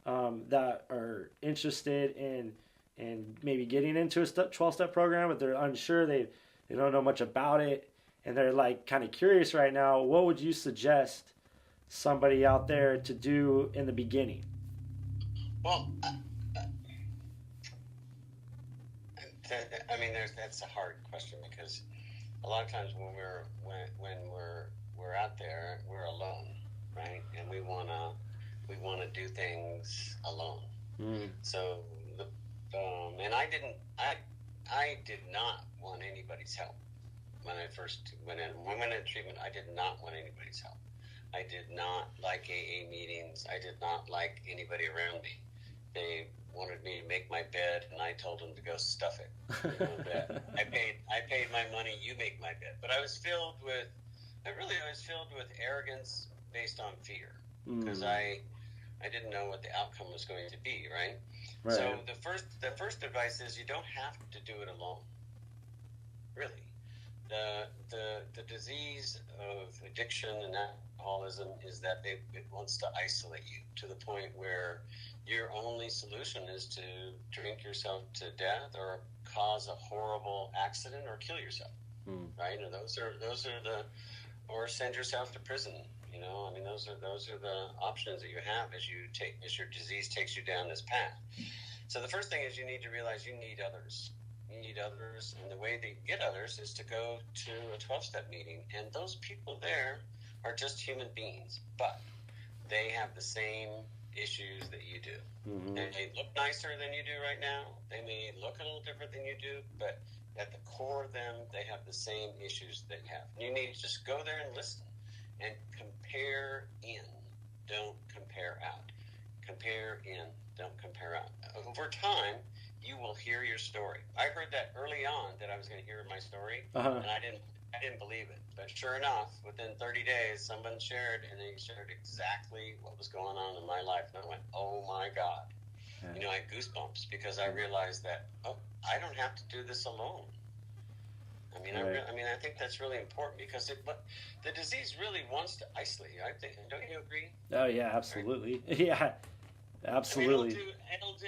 that are interested in maybe getting into a 12-step program, but they're unsure, they don't know much about it, and they're like kind of curious right now, what would you suggest somebody out there to do in the beginning? Well, I mean, that's a hard question, because a lot of times when we're out there, we're alone, right? And we wanna do things alone. So and I did not want anybody's help when I first went in. When I went into treatment, I did not want anybody's help. I did not like AA meetings. I did not like anybody around me. They wanted me to make my bed, and I told them to go stuff it. You know, that I paid my money. You make my bed. But I was filled with arrogance based on fear, because I didn't know what the outcome was going to be. Right. So the first advice is you don't have to do it alone. Really, the disease of addiction and alcoholism is that it wants to isolate you to the point where your only solution is to drink yourself to death or cause a horrible accident or kill yourself, right? And those are the, or send yourself to prison. You know, I mean, those are the options that you have as your disease takes you down this path. So the first thing is you need to realize you need others. You need others, and the way that you get others is to go to a 12-step meeting. And those people there are just human beings, but they have the same issues that you do. They may look nicer than you do right now. They may look a little different than you do, but at the core of them, they have the same issues that you have. You need to just go there and listen and compare in. Don't compare out. Compare in. Don't compare out. Over time, you will hear your story. I heard that early on that I was going to hear my story, and I didn't believe it. But sure enough, within 30 days, someone shared, and they shared exactly what was going on in my life. And I went, oh my God. Yeah. You know, I had goosebumps because I realized that, I don't have to do this alone. I mean, I think that's really important because the disease really wants to isolate you. I think, don't you agree? Oh yeah, absolutely. Right? Yeah, absolutely. I mean,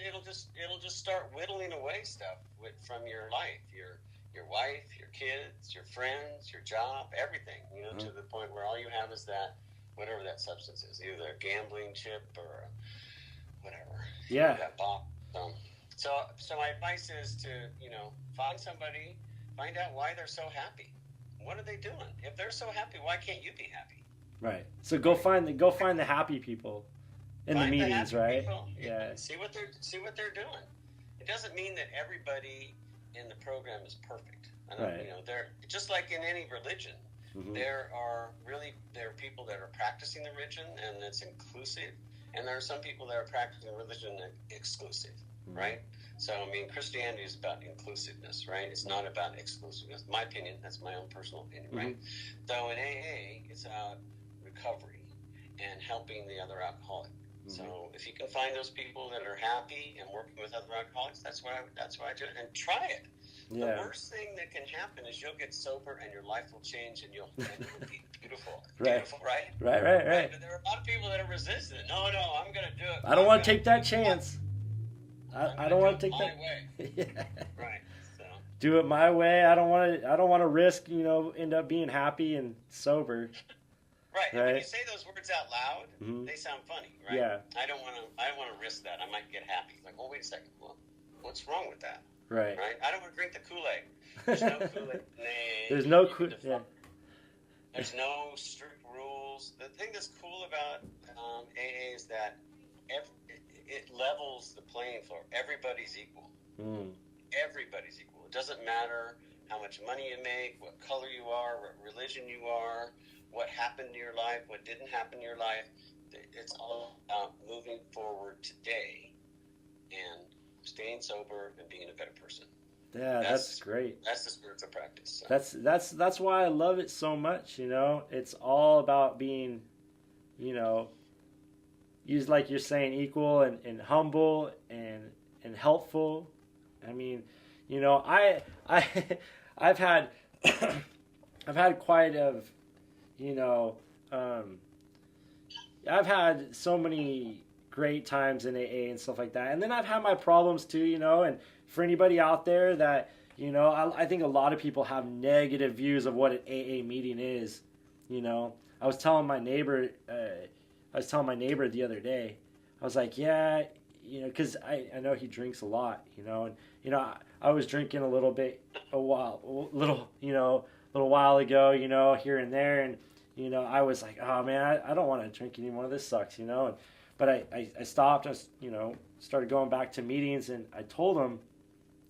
it'll just start whittling away stuff from your life, your wife, your kids, your friends, your job, everything. You know, to the point where all you have is that whatever that substance is, either a gambling chip or whatever. Yeah. That bomb. So my advice is to find out why they're so happy. What are they doing? If they're so happy, why can't you be happy? Right. So go find the happy people in the meetings, right? People. Yeah. See what they're doing. It doesn't mean that everybody in the program is perfect. Right. You know, they're just like in any religion. There are people that are practicing the religion and it's inclusive, and there are some people that are practicing religion exclusive, right? So, I mean, Christianity is about inclusiveness, right? It's not about exclusiveness. My opinion, that's my own personal opinion, right? So in AA, it's about recovery and helping the other alcoholic. So if you can find those people that are happy and working with other alcoholics, that's why I do it. And try it. Yeah. The worst thing that can happen is you'll get sober and your life will change and you'll be beautiful. Right. Beautiful, right? Right. But there are a lot of people that are resistant. No, I'm going to do it. I don't want to take that chance. I don't want to take that. Way. Yeah. Right. So. Do it my way. I don't want to risk, end up being happy and sober. Right. And when you say those words out loud, they sound funny, right? Yeah. I don't want to risk that. I might get happy. Like, oh, wait a second. Well, what's wrong with that? Right. I don't want to drink the Kool-Aid. There's no Kool-Aid. There's no Kool-Aid. Yeah. There's no strict rules. The thing that's cool about AA is that it levels the playing floor. Everybody's equal. Everybody's equal. It doesn't matter how much money you make, what color you are, what religion you are, what happened in your life, what didn't happen in your life. It's all about moving forward today and staying sober and being a better person. Yeah, that's great. That's the spiritual practice. So. That's why I love it so much. It's all about being, use like you're saying, equal and humble and helpful. I mean, I've had quite of, I've had so many great times in AA and stuff like that. And then I've had my problems too, and for anybody out there that, I think a lot of people have negative views of what an AA meeting is. I was telling my neighbor the other day, I was like, yeah, because I know he drinks a lot, and, I was drinking a little while ago, here and there. And, I was like, oh man, I don't want to drink anymore. This sucks, but I stopped. I started going back to meetings, and I told him,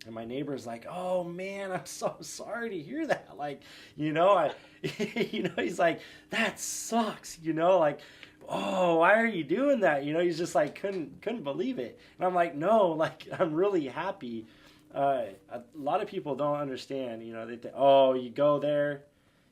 And my neighbor's like, "Oh man, I'm so sorry to hear that." Like, you know, I, he's like, "That sucks," like, "Oh, why are you doing that?" He's just like couldn't believe it. And I'm like, "No, like I'm really happy." A lot of people don't understand. They think, "Oh, you go there,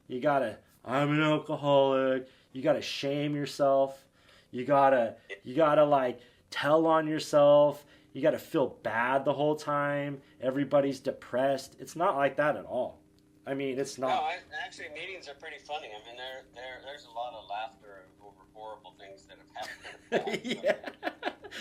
you gotta, I'm an alcoholic. You gotta shame yourself. You gotta, you gotta like tell on yourself. You gotta feel bad the whole time. Everybody's depressed." It's not like that at all. I mean, it's No, not. actually, meetings are pretty funny. I mean, there's a lot of laughter over horrible things that have happened in the past. Yeah.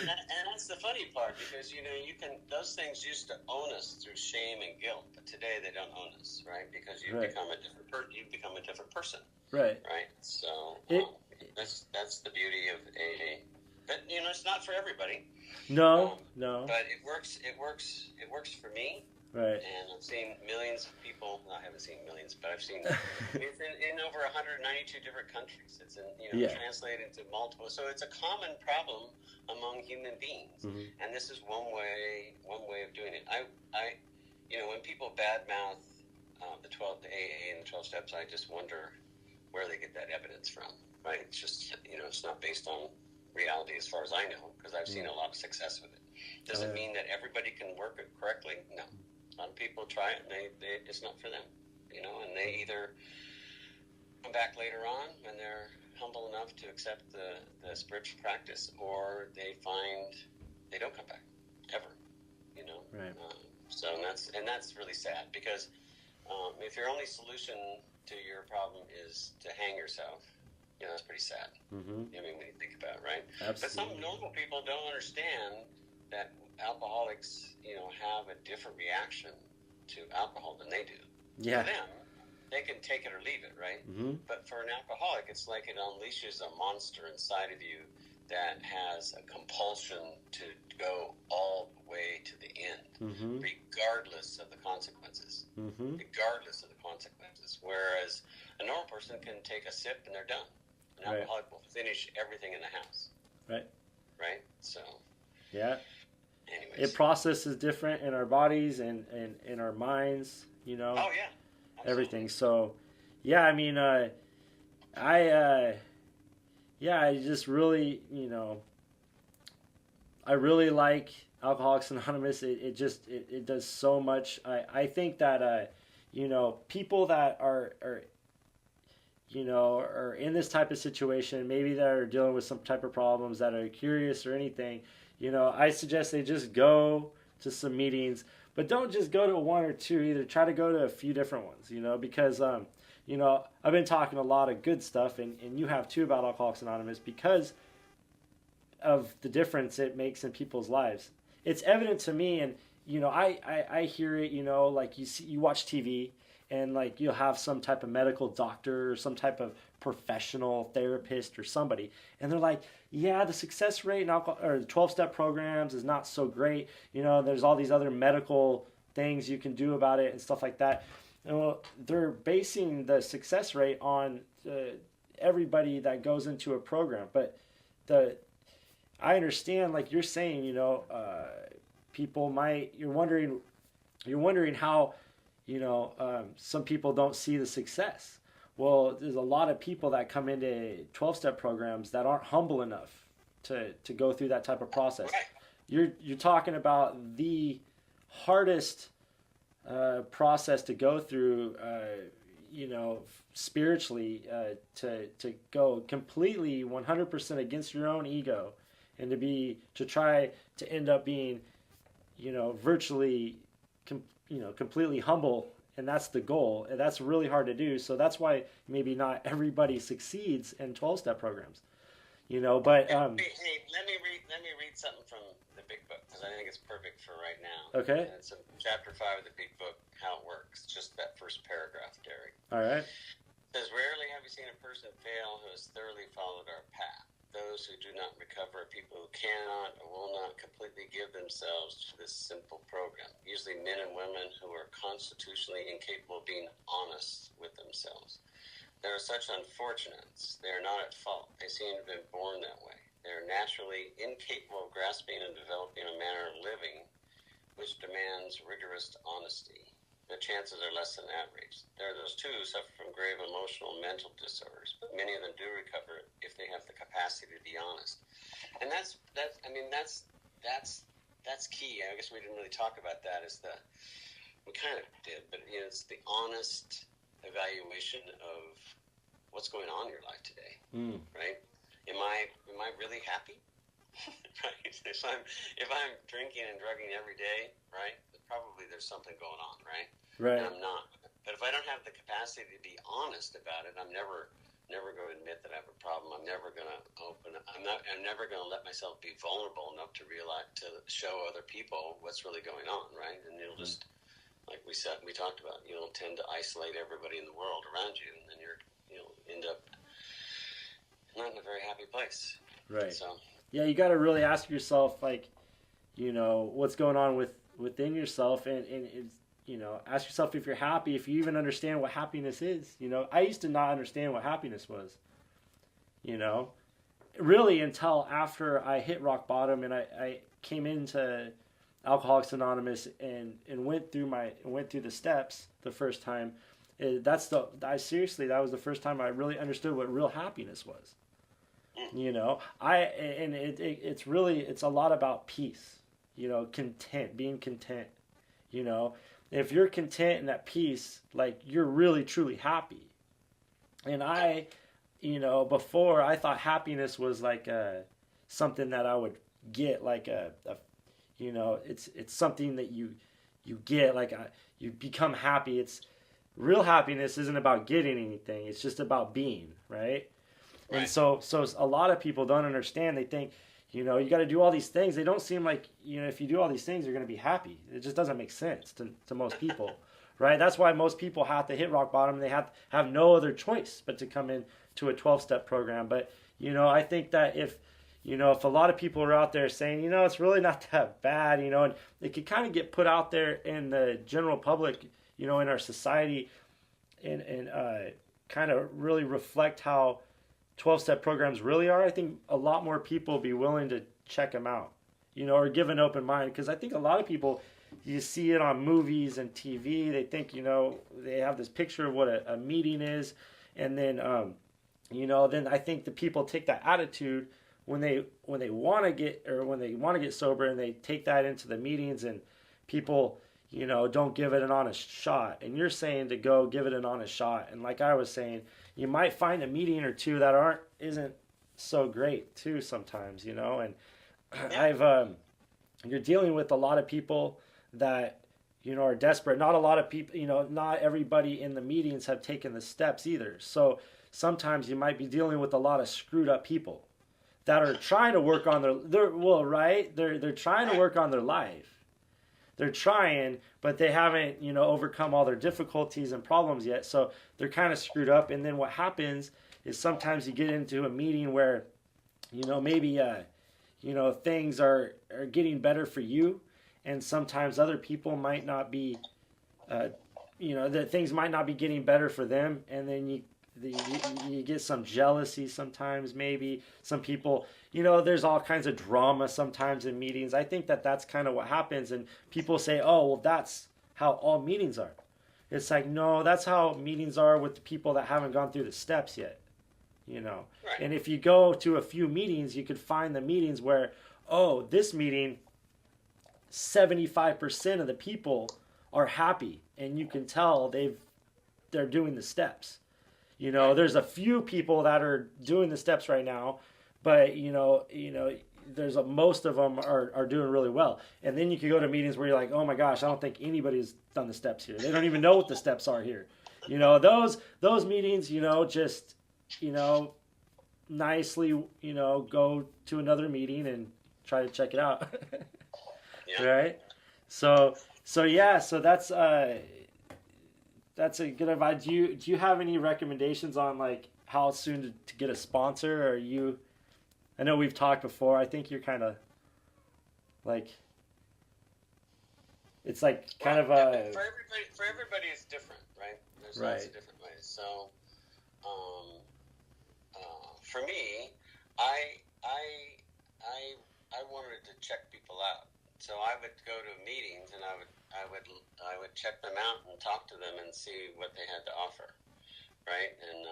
And that's the funny part, because you can, those things used to own us through shame and guilt, but today they don't own us, right? Because you Right. become a different person, Right. right? So It. that's the beauty of AA. But it's not for everybody. No. No. But it works. It works for me. Right. And I've seen millions of people. No, I haven't seen millions, but I've seen it's in over 192 different countries. It's translated into multiple. So it's a common problem among human beings, and this is one way of doing it. I when people badmouth the AA and the 12 steps, I just wonder where they get that evidence from. Right? It's just it's not based on reality as far as I know, because I've seen a lot of success with it. Does it mean that everybody can work it correctly? No. A lot of people try it, and it's not for them, and they either come back later on when they're humble enough to accept the spiritual practice, or they find they don't come back ever, Right. So that's really sad, because if your only solution to your problem is to hang yourself, that's pretty sad. Mm-hmm. I mean, when you think about it, right? Absolutely. But some normal people don't understand that alcoholics, have a different reaction to alcohol than they do. Yeah. For them, they can take it or leave it, right? Mm-hmm. But for an alcoholic, it's like it unleashes a monster inside of you that has a compulsion to go all the way to the end, regardless of the consequences. Regardless of the consequences. Whereas a normal person can take a sip and they're done. An alcoholic will finish everything in the house. Right. Right? So. Yeah. Anyways. It processes different in our bodies and in our minds, Oh, yeah. Absolutely. Everything. So, yeah, I mean, I just really, I really like Alcoholics Anonymous. It does so much. I think that, people that are in this type of situation, maybe that are dealing with some type of problems, that are curious or anything, I suggest they just go to some meetings, but don't just go to one or two either. Try to go to a few different ones, because, I've been talking a lot of good stuff, and you have too, about Alcoholics Anonymous, because of the difference it makes in people's lives. It's evident to me, and, I hear it, like you watch TV, and like you'll have some type of medical doctor or some type of professional therapist or somebody, and they're like, yeah, the success rate in alcohol or the 12-step programs is not so great. There's all these other medical things you can do about it and stuff like that. And they're basing the success rate on everybody that goes into a program. But I understand, like you're saying, people you're wondering how, some people don't see the success. Well, there's a lot of people that come into 12-step programs that aren't humble enough to go through that type of process. Right. You're talking about the hardest process to go through, spiritually, to go completely 100% against your own ego, and to try to end up being, virtually, completely humble. And that's the goal. And that's really hard to do. So that's why maybe not everybody succeeds in 12-step programs. But hey, let me read something from the Big Book, because I think it's perfect for right now. Okay. And it's in chapter 5 of the Big Book, How It Works. Just that first paragraph, Derek. All right. It says, rarely have we seen a person fail who has thoroughly followed our path. Those who do not recover are people who cannot or will not completely give themselves to this simple program. Usually men and women who are constitutionally incapable of being honest with themselves. There are such unfortunates. They are not at fault. They seem to have been born that way. They are naturally incapable of grasping and developing a manner of living which demands rigorous honesty. The chances are less than average. There are those two who suffer from grave emotional and mental disorders, but many of them do recover if they have the capacity to be honest. And that's key. I guess we didn't really talk about that. We kind of did, but it's the honest evaluation of what's going on in your life today, right? Am I really happy? Right? If I'm drinking and drugging every day, right? Probably there's something going on, right? Right. And I'm not. But if I don't have the capacity to be honest about it, I'm never going to admit that I have a problem. I'm never going to I'm never going to let myself be vulnerable enough to show other people what's really going on, right? And you'll just, like we talked about, you'll tend to isolate everybody in the world around you, and then you'll end up not in a very happy place. Right. So. Yeah, you got to really ask yourself, like, what's going on within yourself, and ask yourself if you're happy, if you even understand what happiness is. I used to not understand what happiness was, really until after I hit rock bottom and I came into Alcoholics Anonymous and went through the steps the first time. That was the first time I really understood what real happiness was. It's a lot about peace, being content, if you're content and at peace, like, you're really truly happy. And before I thought happiness was like something that I would get, like it's something that you get, like you become happy. It's real happiness isn't about getting anything. It's just about being, right? Right. And so a lot of people don't understand. They think, you got to do all these things. They don't seem like, if you do all these things, you're going to be happy. It just doesn't make sense to most people, right? That's why most people have to hit rock bottom. They have no other choice but to come in to a 12-step program. But, I think that if a lot of people are out there saying, it's really not that bad, and it could kind of get put out there in the general public, in our society, and kind of really reflect how 12-step programs really are, I think a lot more people will be willing to check them out, or give an open mind. Because I think a lot of people, you see it on movies and TV, they think, they have this picture of what a meeting is. And then, then I think the people take that attitude when they want to get sober, and they take that into the meetings, and people, don't give it an honest shot. And you're saying to go give it an honest shot. And like I was saying, you might find a meeting or two that isn't so great too sometimes, and Yeah. You're dealing with a lot of people that, are desperate. Not a lot of people, not everybody in the meetings have taken the steps either. So sometimes you might be dealing with a lot of screwed up people that are trying to work on they're trying to work on their life. They're trying, but they haven't, overcome all their difficulties and problems yet. So they're kind of screwed up. And then what happens is sometimes you get into a meeting where, maybe, things are getting better for you. And sometimes other people might not be, that things might not be getting better for them. And then you get some jealousy sometimes, maybe some people, there's all kinds of drama sometimes in meetings. I think that's kind of what happens. And people say, oh, well, that's how all meetings are. It's like, no, that's how meetings are with the people that haven't gone through the steps yet, Right. And if you go to a few meetings, you could find the meetings where, oh, this meeting, 75% of the people are happy, and you can tell they're doing the steps. There's a few people that are doing the steps right now, but there's most of them are doing really well. And then you can go to meetings where you're like, oh my gosh, I don't think anybody's done the steps here. They don't even know what the steps are here. Those meetings, just nicely, go to another meeting and try to check it out. Yeah. Right? So that's a good advice. Do you have any recommendations on, like, how soon to get a sponsor? Or I know we've talked before. I think you're kind of like, it's like kind of a, for everybody it's different, right? There's right. Lots of different ways. So, for me, I wanted to check people out, So I would go to meetings, and I would check them out and talk to them and see what they had to offer, right? And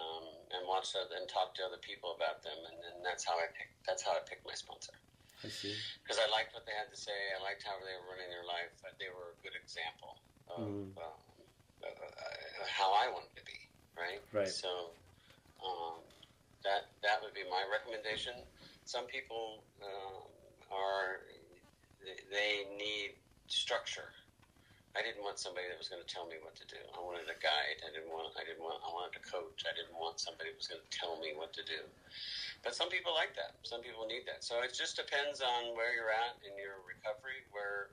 watch and talk to other people about them, and that's how I picked my sponsor. I see. Because I liked what they had to say. I liked how they were running their life. They were a good example of how I wanted to be, right? Right. So that would be my recommendation. Some people they need structure. I didn't want somebody that was going to tell me what to do. I wanted a guide. I wanted a coach. I didn't want somebody who was going to tell me what to do. But some people like that. Some people need that. So it just depends on where you're at in your recovery, where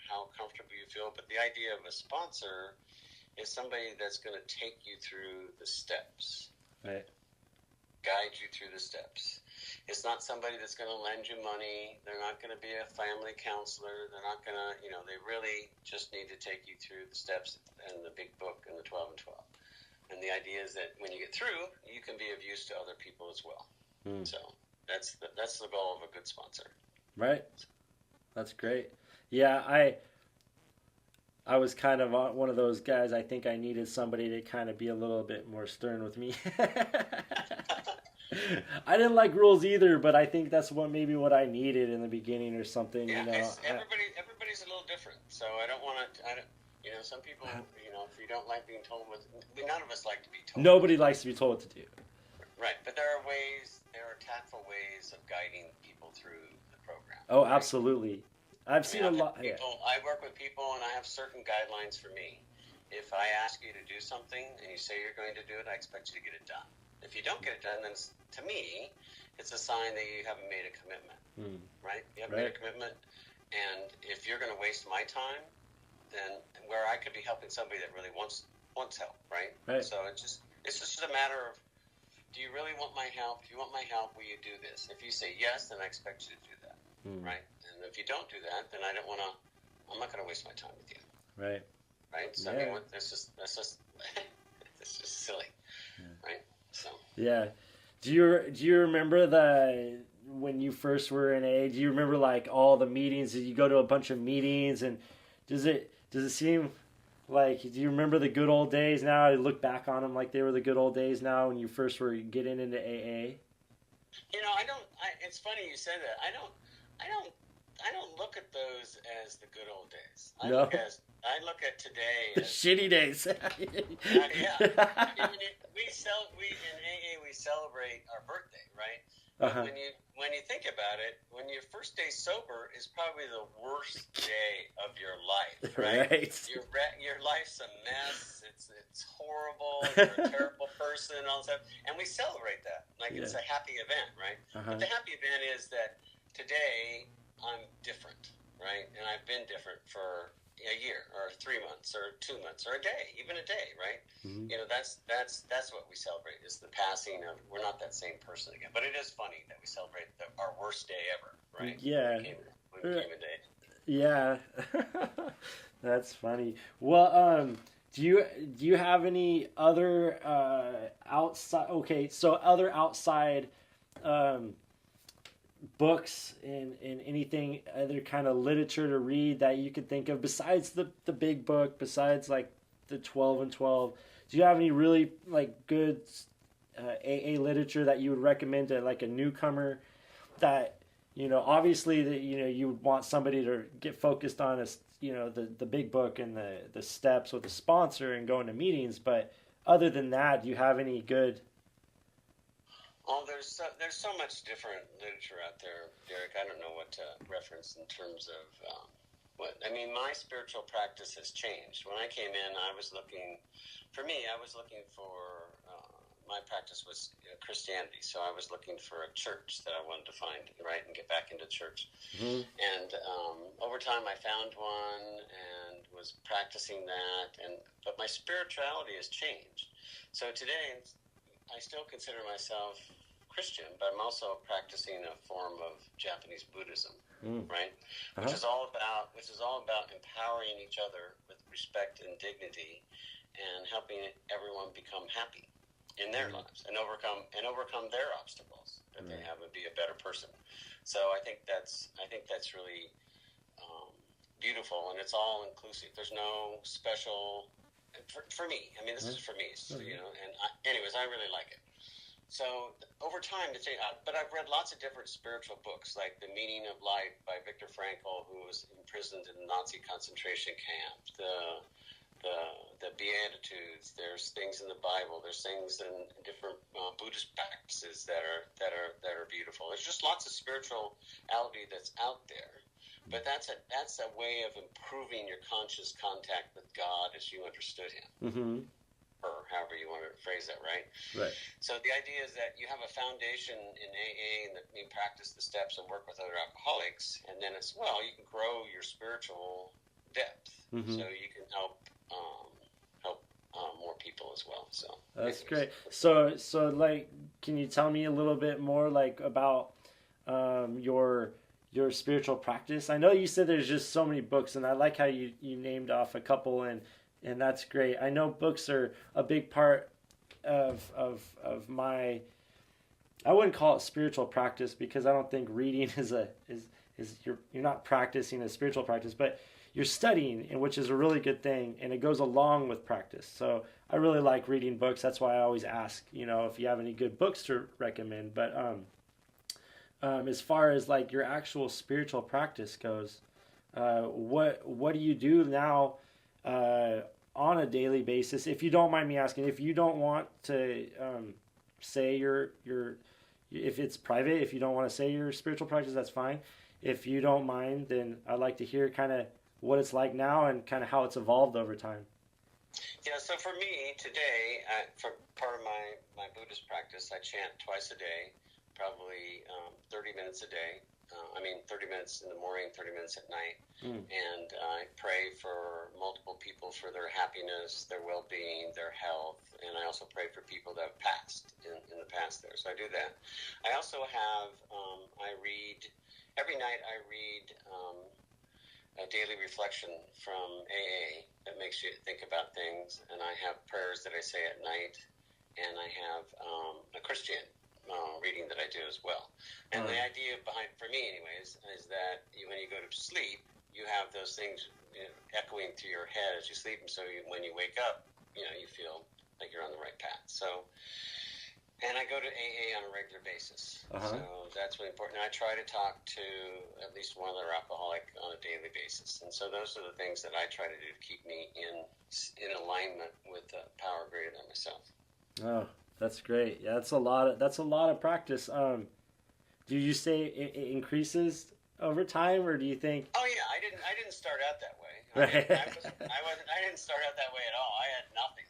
how comfortable you feel. But the idea of a sponsor is somebody that's going to take you through the steps, right? Guide you through the steps. It's not somebody that's going to lend you money. They're not going to be a family counselor. They're not going to, they really just need to take you through the steps and the big book and the 12 and 12. And the idea is that when you get through, you can be of use to other people as well. So that's the goal of a good sponsor. Right. That's great. Yeah, I was kind of one of those guys. I think I needed somebody to kind of be a little bit more stern with me. I didn't like rules either, but I think that's what I needed in the beginning or something. Yeah, everybody's a little different. So I don't want to. Some people, if you don't like being told what, none of us like to be told. Nobody likes to be told what to do. Right, but there are tactful ways of guiding people through the program. Oh, right? Absolutely. I've seen a lot. People, yeah. I work with people, and I have certain guidelines for me. If I ask you to do something and you say you're going to do it, I expect you to get it done. If you don't get it done, then to me, it's a sign that you haven't made a commitment. Right? You haven't made a commitment, and if you're going to waste my time, then where I could be helping somebody that really wants help, right? So it's just a matter of, do you really want my help? If you want my help, will you do this? If you say yes, then I expect you to do that, right? And if you don't do that, then I'm not going to waste my time with you, right? So I mean, that's just it's just silly, right? So yeah. Do you remember when you first were in AA? Do you remember like all the meetings? Did you go to a bunch of meetings? And does it seem like, do you remember the good old days now? I look back on them like they were the good old days now when you first were getting into AA. It's funny you said that. I don't look at those as the good old days. I look at today as the shitty days. Yeah. In AA we celebrate our birthday, right? Uh-huh. When you think about it, when your first day sober is probably the worst day of your life, right? Your life's a mess. It's horrible. You're a terrible person. All that stuff, and we celebrate that like it's a happy event, right? But the happy event is that today I'm different, right? And I've been different for a year or 3 months or 2 months or a day, even a day, right? That's what we celebrate, is the passing of, we're not that same person again. But it is funny that we celebrate our worst day ever, right? Yeah. When it came a day. Yeah. That's funny. Well, do you have any other outside books and anything, other kind of literature to read that you could think of besides the big book, besides like the 12 and 12? Do you have any really like good AA literature that you would recommend to like a newcomer that, obviously that, you would want somebody to get focused on the big book and the steps with the sponsor and going to meetings, but other than that, do you have any good? Oh, there's so much different literature out there, Derek. I don't know what to reference in terms of my spiritual practice has changed. When I came in, I was looking for, my practice was Christianity. So I was looking for a church that I wanted to find, right, and get back into church. And over time I found one and was practicing that. But my spirituality has changed. So today I still consider myself Christian, but I'm also practicing a form of Japanese Buddhism, right? Which is all about empowering each other with respect and dignity, and helping everyone become happy. in their lives and overcome their obstacles that they have and be a better person. So I think that's really beautiful, and it's all inclusive. There's no special for me. I mean, this is for me, And anyways, I really like it. So over time, but I've read lots of different spiritual books, like The Meaning of Life by Viktor Frankl, who was imprisoned in the Nazi concentration camp. The Beatitudes. There's things in the Bible. There's things in different Buddhist practices that are beautiful. There's just lots of spirituality that's out there. But that's a way of improving your conscious contact with God as you understood Him. Mm-hmm. Or however you want to phrase that, right? Right. So the idea is that you have a foundation in AA, and that you practice the steps and work with other alcoholics, and then you can grow your spiritual depth, so you can help more people as well. So that's great. So like, can you tell me a little bit more like about your spiritual practice? I know you said there's just so many books, and I like how you named off a couple, and that's great. I know books are a big part of my, I wouldn't call it spiritual practice, because I don't think reading is you're not practicing a spiritual practice, but you're studying, and which is a really good thing, and it goes along with practice. So I really like reading books. That's why I always ask, if you have any good books to recommend. But as far as like your actual spiritual practice goes, what do you do now on a daily basis? If you don't mind me asking, if you don't want to say your if it's private, if you don't want to say your spiritual practice, that's fine. If you don't mind, then I'd like to hear kind of what it's like now and kind of how it's evolved over time. Yeah, so for me today, for part of my Buddhist practice, I chant twice a day, probably 30 minutes a day. 30 minutes in the morning, 30 minutes at night. And I pray for multiple people for their happiness, their well-being, their health. And I also pray for people that have passed in the past there. So I do that. I also have, every night I read a daily reflection from AA that makes you think about things. And I have prayers that I say at night. And I have a Christian reading that I do as well. And the idea behind, for me anyways, is that when you go to sleep, you have those things echoing through your head as you sleep, and so when you wake up, you feel like you're on the right path. So, and I go to AA on a regular basis. So that's really important. And I try to talk to at least one other alcoholic on a daily basis. And so those are the things that I try to do to keep me in alignment with the power greater than myself. Oh, that's great. Yeah, that's a lot of practice. Do you say it increases over time, or do you think? Oh yeah, I didn't start out that way. I didn't start out that way at all. I had nothing.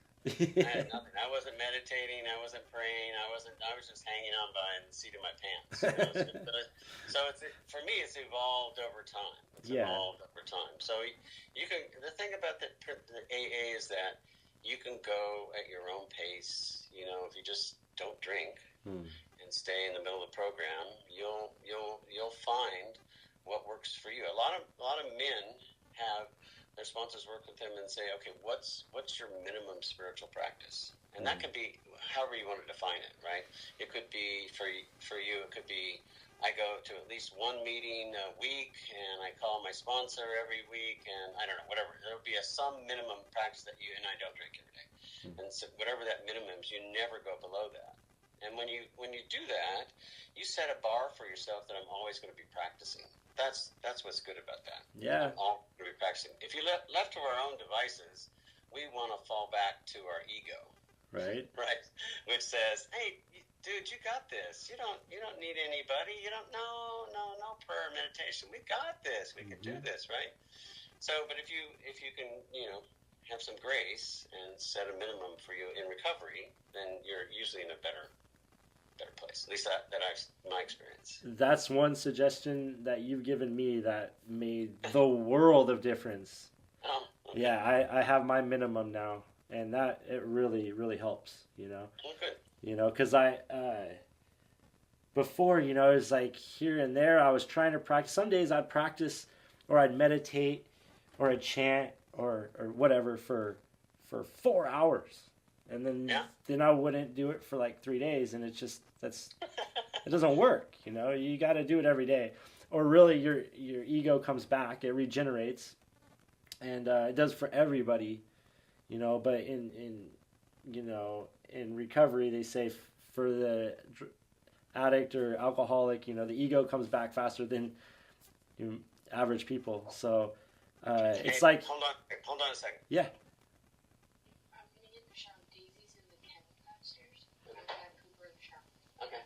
I wasn't meditating. I wasn't praying. I was just hanging on by the seat of my pants. So for me, it's evolved over time. Evolved over time. So you can. The thing about the AA is that you can go at your own pace. If you just don't drink and stay in the middle of the program, you'll find what works for you. A lot of men have their sponsors work with them and say, okay, what's your minimum spiritual practice? And that could be however you want to define it, right? It could be for you. It could be I go to at least one meeting a week, and I call my sponsor every week, and I don't know, whatever. There'll be some minimum practice that and I don't drink every day. And so whatever that minimum is, you never go below that. And when you do that, you set a bar for yourself that I'm always going to be practicing. That's what's good about that. Yeah. I'm always going to be practicing. If you left to our own devices, we want to fall back to our ego. Right. Right. Which says, hey, dude, you got this. You don't need anybody. No prayer meditation. We got this. We can do this, right? So, but if you can, have some grace and set a minimum for you in recovery, then you're usually in a better place. At least that's my experience. That's one suggestion that you've given me that made the world of difference. Oh, okay. Yeah, I have my minimum now, and that it really, really helps, Oh, good. Because before, it was like here and there, I was trying to practice. Some days I'd practice or I'd meditate or I'd chant or whatever for 4 hours. and then Yeah. then I wouldn't do it for like 3 days, and it's just it doesn't work. You got to do it every day, or really your ego comes back, it regenerates, and it does for everybody. But in recovery, they say for the addict or alcoholic, the ego comes back faster than average people. So it's like, hold on a second. Yeah. Okay.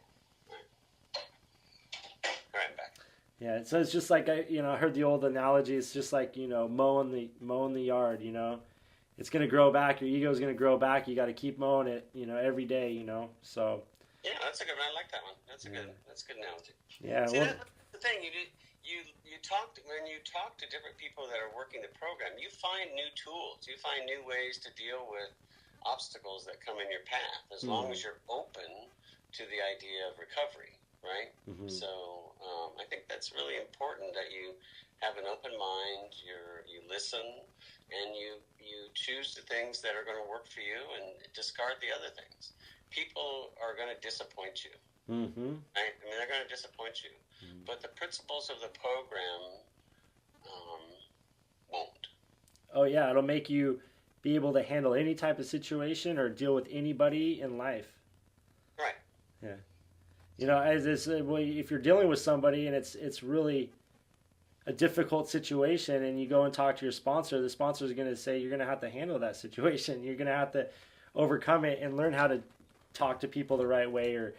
All right, I'm back. Yeah, so it's just like I heard the old analogy. It's just like mowing the yard. It's gonna grow back. Your ego's gonna grow back. You got to keep mowing it. Every day. So. Yeah, that's a good one. I like that one. That's a good analogy. Yeah. See, that's the thing. When you talk to different people that are working the program, you find new tools. You find new ways to deal with obstacles that come in your path, as long as you're open to the idea of recovery, right? Mm-hmm. So I think that's really important, that you have an open mind, you listen, and you choose the things that are going to work for you and discard the other things. People are going to disappoint you. Mm-hmm. Right? I mean, they're going to disappoint you. Mm-hmm. But the principles of the program won't. Oh, yeah. It'll make you be able to handle any type of situation or deal with anybody in life. Right. Yeah. As this, if you're dealing with somebody and it's really a difficult situation, and you go and talk to your sponsor, the sponsor is going to say you're going to have to handle that situation. You're going to have to overcome it and learn how to talk to people the right way, or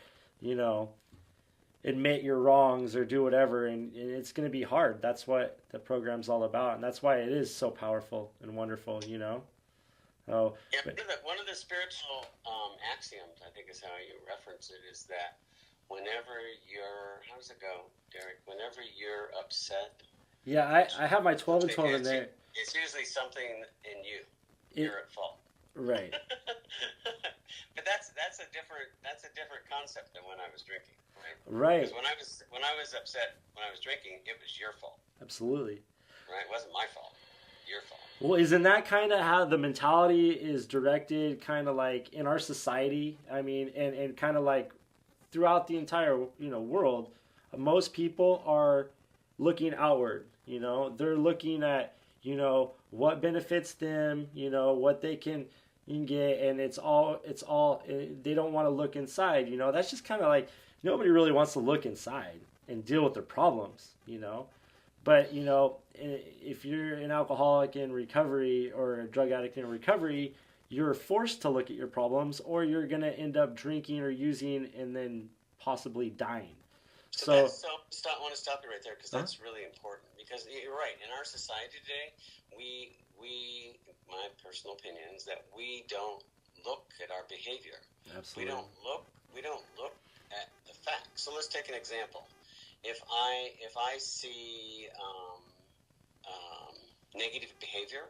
admit your wrongs or do whatever, and it's going to be hard. That's what the program's all about, and that's why it is so powerful and wonderful. One of the spiritual axioms, I think is how you reference it, is that whenever how does it go, Derek? Whenever you're upset. Yeah, I have my 12 and 12 in there. It's usually something in you. You're at fault. Right. But that's a different concept than when I was drinking, right? Right. Because when I was upset when I was drinking, it was your fault. Absolutely. Right? It wasn't my fault. Your fault. Well, isn't that kind of how the mentality is directed, kind of like in our society? I mean, and kind of like throughout the entire world, most people are looking outward. They're looking at what benefits them, what they can get, and it's all they don't want to look inside. That's just kind of like, nobody really wants to look inside and deal with their problems. But if you're an alcoholic in recovery or a drug addict in recovery, you're forced to look at your problems, or you're going to end up drinking or using and then possibly dying. So I want to stop you right there, because that's really important. Because you're right. In our society today, my personal opinion is that we don't look at our behavior. Absolutely. We don't look at the facts. So let's take an example. If I see negative behavior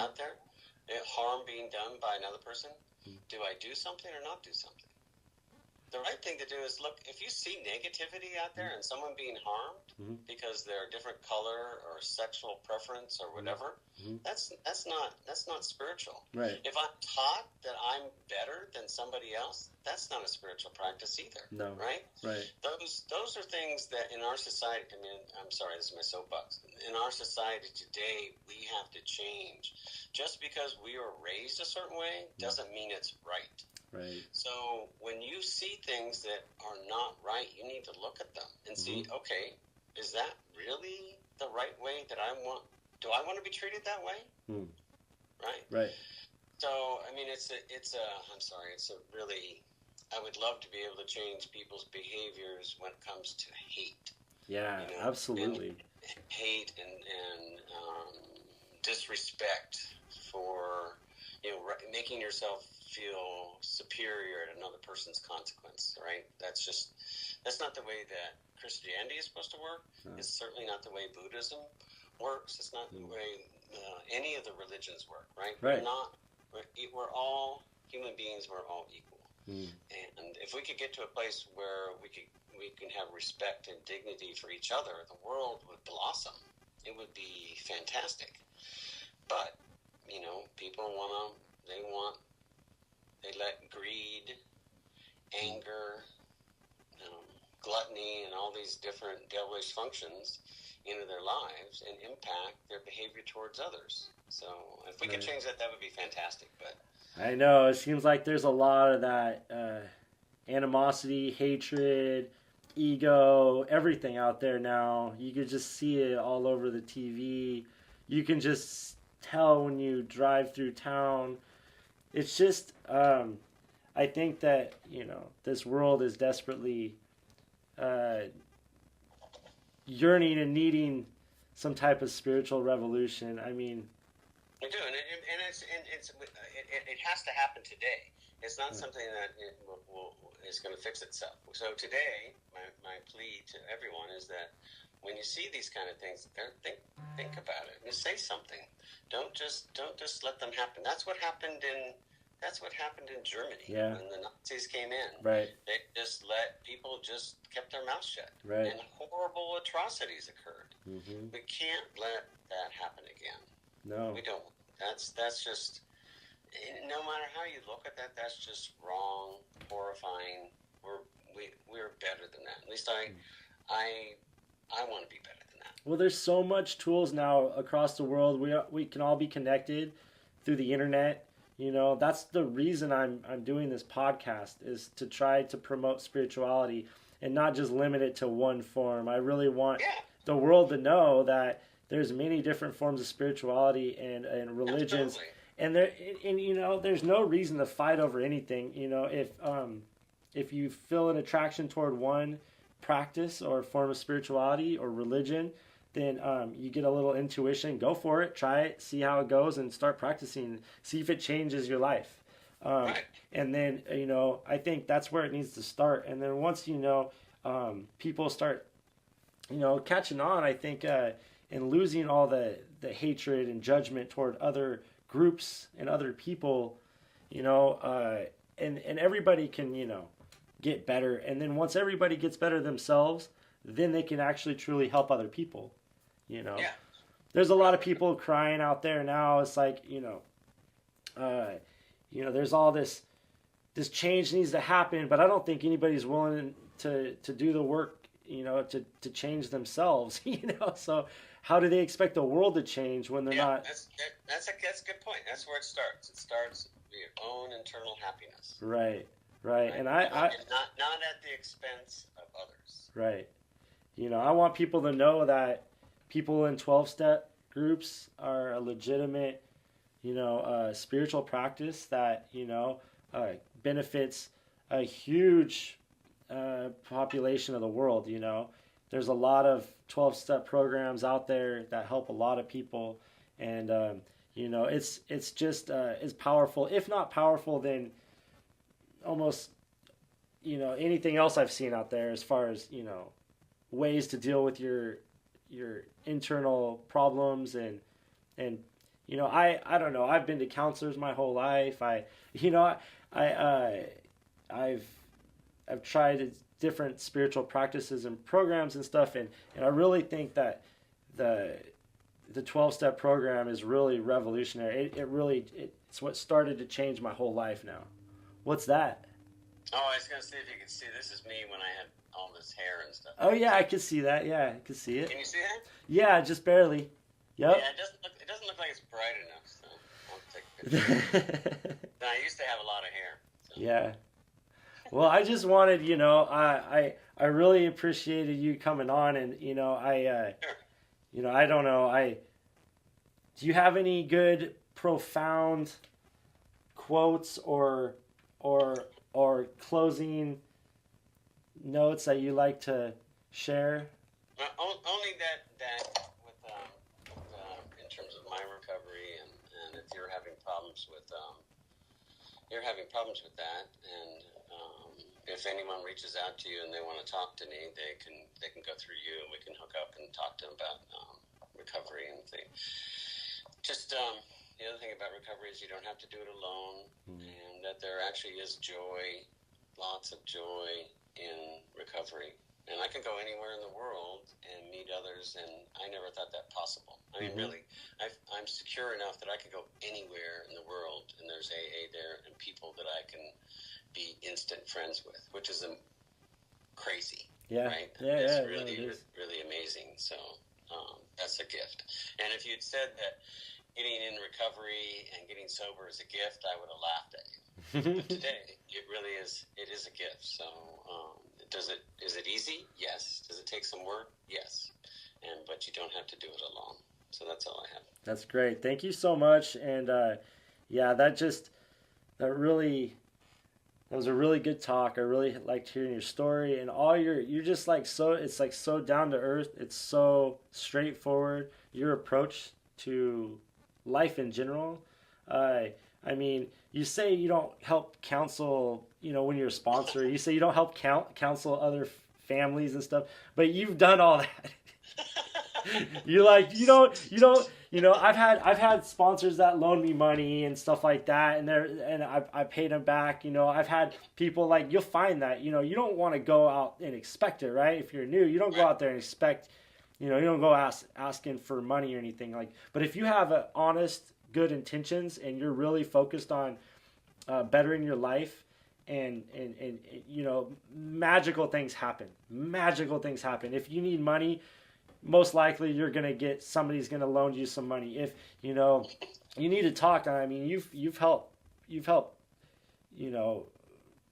out there, harm being done by another person, do I do something or not do something? The right thing to do is look. If you see negativity out there and someone being harmed because they're a different color or sexual preference or whatever, that's not spiritual. Right. If I'm taught that I'm better than somebody else, that's not a spiritual practice either. No. Right. Right. Those are things that in our society. I mean, I'm sorry, this is my soapbox. In our society today, we have to change. Just because we were raised a certain way doesn't mean it's right. Right. So when you see things that are not right, you need to look at them and see, okay, is that really the right way that I want? Do I want to be treated that way? Right. Right. So I mean, it's a really, I would love to be able to change people's behaviors when it comes to hate. Yeah, absolutely. And hate and disrespect for making yourself feel superior at another person's consequence, right? That's not the way that Christianity is supposed to work. No. It's certainly not the way Buddhism works. It's not the way any of the religions work, right? Right. We're all human beings. We're all equal. And if we could get to a place where we can have respect and dignity for each other, the world would blossom. It would be fantastic. But people want let greed, anger, gluttony, and all these different devilish functions into their lives and impact their behavior towards others. So if we could change that, that would be fantastic. But I know it seems like there's a lot of that animosity, hatred, ego, everything out there now. You could just see it all over the TV. You can just tell when you drive through town. It's just, I think that, this world is desperately yearning and needing some type of spiritual revolution. I mean, we do, and it has to happen today. It's not something that is going to fix itself. So today, my plea to everyone is that when you see these kind of things, think about it and say something. Don't just let them happen. That's what happened in Germany when the Nazis came in. Right. They just let people kept their mouths shut. Right. And horrible atrocities occurred. Mm-hmm. We can't let that happen again. No. We don't. That's just, no matter how you look at that, that's just wrong, horrifying. We're better than that. At least I want to be better than that. Well, there's so much tools now across the world. We can all be connected through the internet. That's the reason I'm doing this podcast, is to try to promote spirituality and not just limit it to one form. I really want the world to know that there's many different forms of spirituality and religions. Absolutely. And there's no reason to fight over anything. If you feel an attraction toward one practice or form of spirituality or religion, then you get a little intuition, go for it, try it, see how it goes, and start practicing, see if it changes your life. Right. And then, I think that's where it needs to start. And then once, people start, catching on, I think, and losing all the hatred and judgment toward other groups and other people, and everybody can, get better. And then once everybody gets better themselves, then they can actually truly help other people. Yeah. There's a lot of people crying out there now. It's like, there's all this change needs to happen, but I don't think anybody's willing to do the work, to change themselves, So how do they expect the world to change when they're not? That's a good point. That's where it starts. It starts with your own internal happiness. Right. And not at the expense of others. Right. I want people to know that people in 12-step groups are a legitimate, spiritual practice that, benefits a huge population of the world, There's a lot of 12-step programs out there that help a lot of people. And, it's just as powerful, if not powerful, than almost, anything else I've seen out there as far as, ways to deal with your internal problems and I don't know, I've been to counselors my whole life. I've tried different spiritual practices and programs and stuff, and I really think that the 12-step program is really revolutionary. It's what started to change my whole life now. What's that? Oh, I was going to see if you could see. This is me when I had all this hair and stuff. Oh yeah, I could see that. Yeah, I could see it. Can you see that? Yeah, just barely. Yep. Yeah, it doesn't look like it's bright enough, so I'll take a picture. No, I used to have a lot of hair. So. Yeah. Well, I just wanted, I really appreciated you coming on, and Sure. I don't know, do you have any good profound quotes or closing notes that you like to share? Only that with in terms of my recovery, and if you're having problems with that, and if anyone reaches out to you and they want to talk to me, they can go through you, and we can hook up and talk to them about recovery and things. Just the other thing about recovery is you don't have to do it alone, and that there actually is joy, lots of joy in recovery, and I can go anywhere in the world and meet others, and I never thought that possible. I mean, really, I'm secure enough that I could go anywhere in the world, and there's AA there, and people that I can be instant friends with, which is crazy. Yeah. Right? Yeah, It's yeah, really, it is. really amazing. So that's a gift. And if you'd said that getting in recovery and getting sober is a gift, I would have laughed at you. But today, it really is. It is a gift. So, is it easy? Yes. Does it take some work? Yes. But you don't have to do it alone. So that's all I have. That's great. Thank you so much. And yeah, that was a really good talk. I really liked hearing your story and all you're just like so, it's like so down to earth. It's so straightforward. Your approach to life in general. I mean, you say you don't help counsel, when you're a sponsor, you say you don't help counsel other families and stuff, but you've done all that. You I've had sponsors that loan me money and stuff like that, and I paid them back. I've had people like, you'll find that, you don't want to go out and expect it, right? If you're new, you don't go out there and expect, you don't go asking for money or anything like, but if you have a honest, good intentions and you're really focused on bettering your life, and magical things happen. If you need money, most likely you're going to get, somebody's going to loan you some money. If you need to talk, I mean, you've helped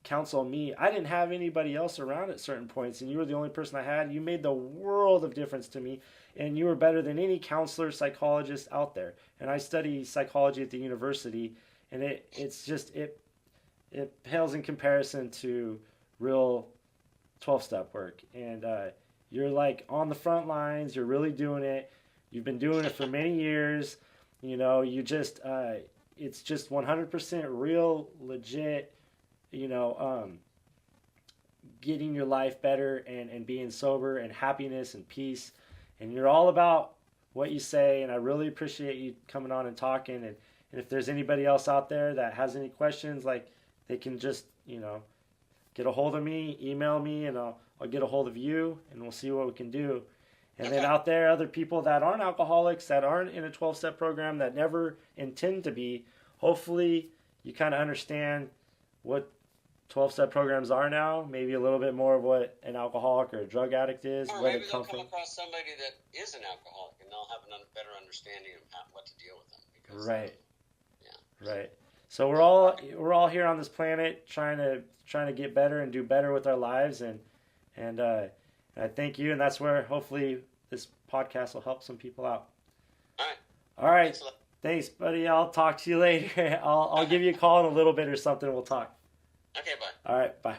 counsel me. I didn't have anybody else around at certain points, and you were the only person I had. You made the world of difference to me, and you were better than any counselor, psychologist out there. And I study psychology at the university, and it pales in comparison to real 12-step work. And you're like on the front lines. You're really doing it. You've been doing it for many years. You just it's just 100% real, legit. Getting your life better and being sober and happiness and peace. And you're all about what you say. And I really appreciate you coming on and talking. And if there's anybody else out there that has any questions, like, they can just, get a hold of me, email me, and I'll get a hold of you, and we'll see what we can do. And then out there, other people that aren't alcoholics, that aren't in a 12-step program, that never intend to be, hopefully you kind of understand what 12-step programs are now, maybe a little bit more of what an alcoholic or a drug addict is. Or maybe they'll come across somebody that is an alcoholic, and they'll have a better understanding of what to deal with them. Because, right. Yeah. Right. So we're all here on this planet trying to get better and do better with our lives, and I thank you, and that's where hopefully this podcast will help some people out. All right. Thanks, buddy. I'll talk to you later. I'll give you a call in a little bit or something. We'll talk. Okay, bye. All right, bye.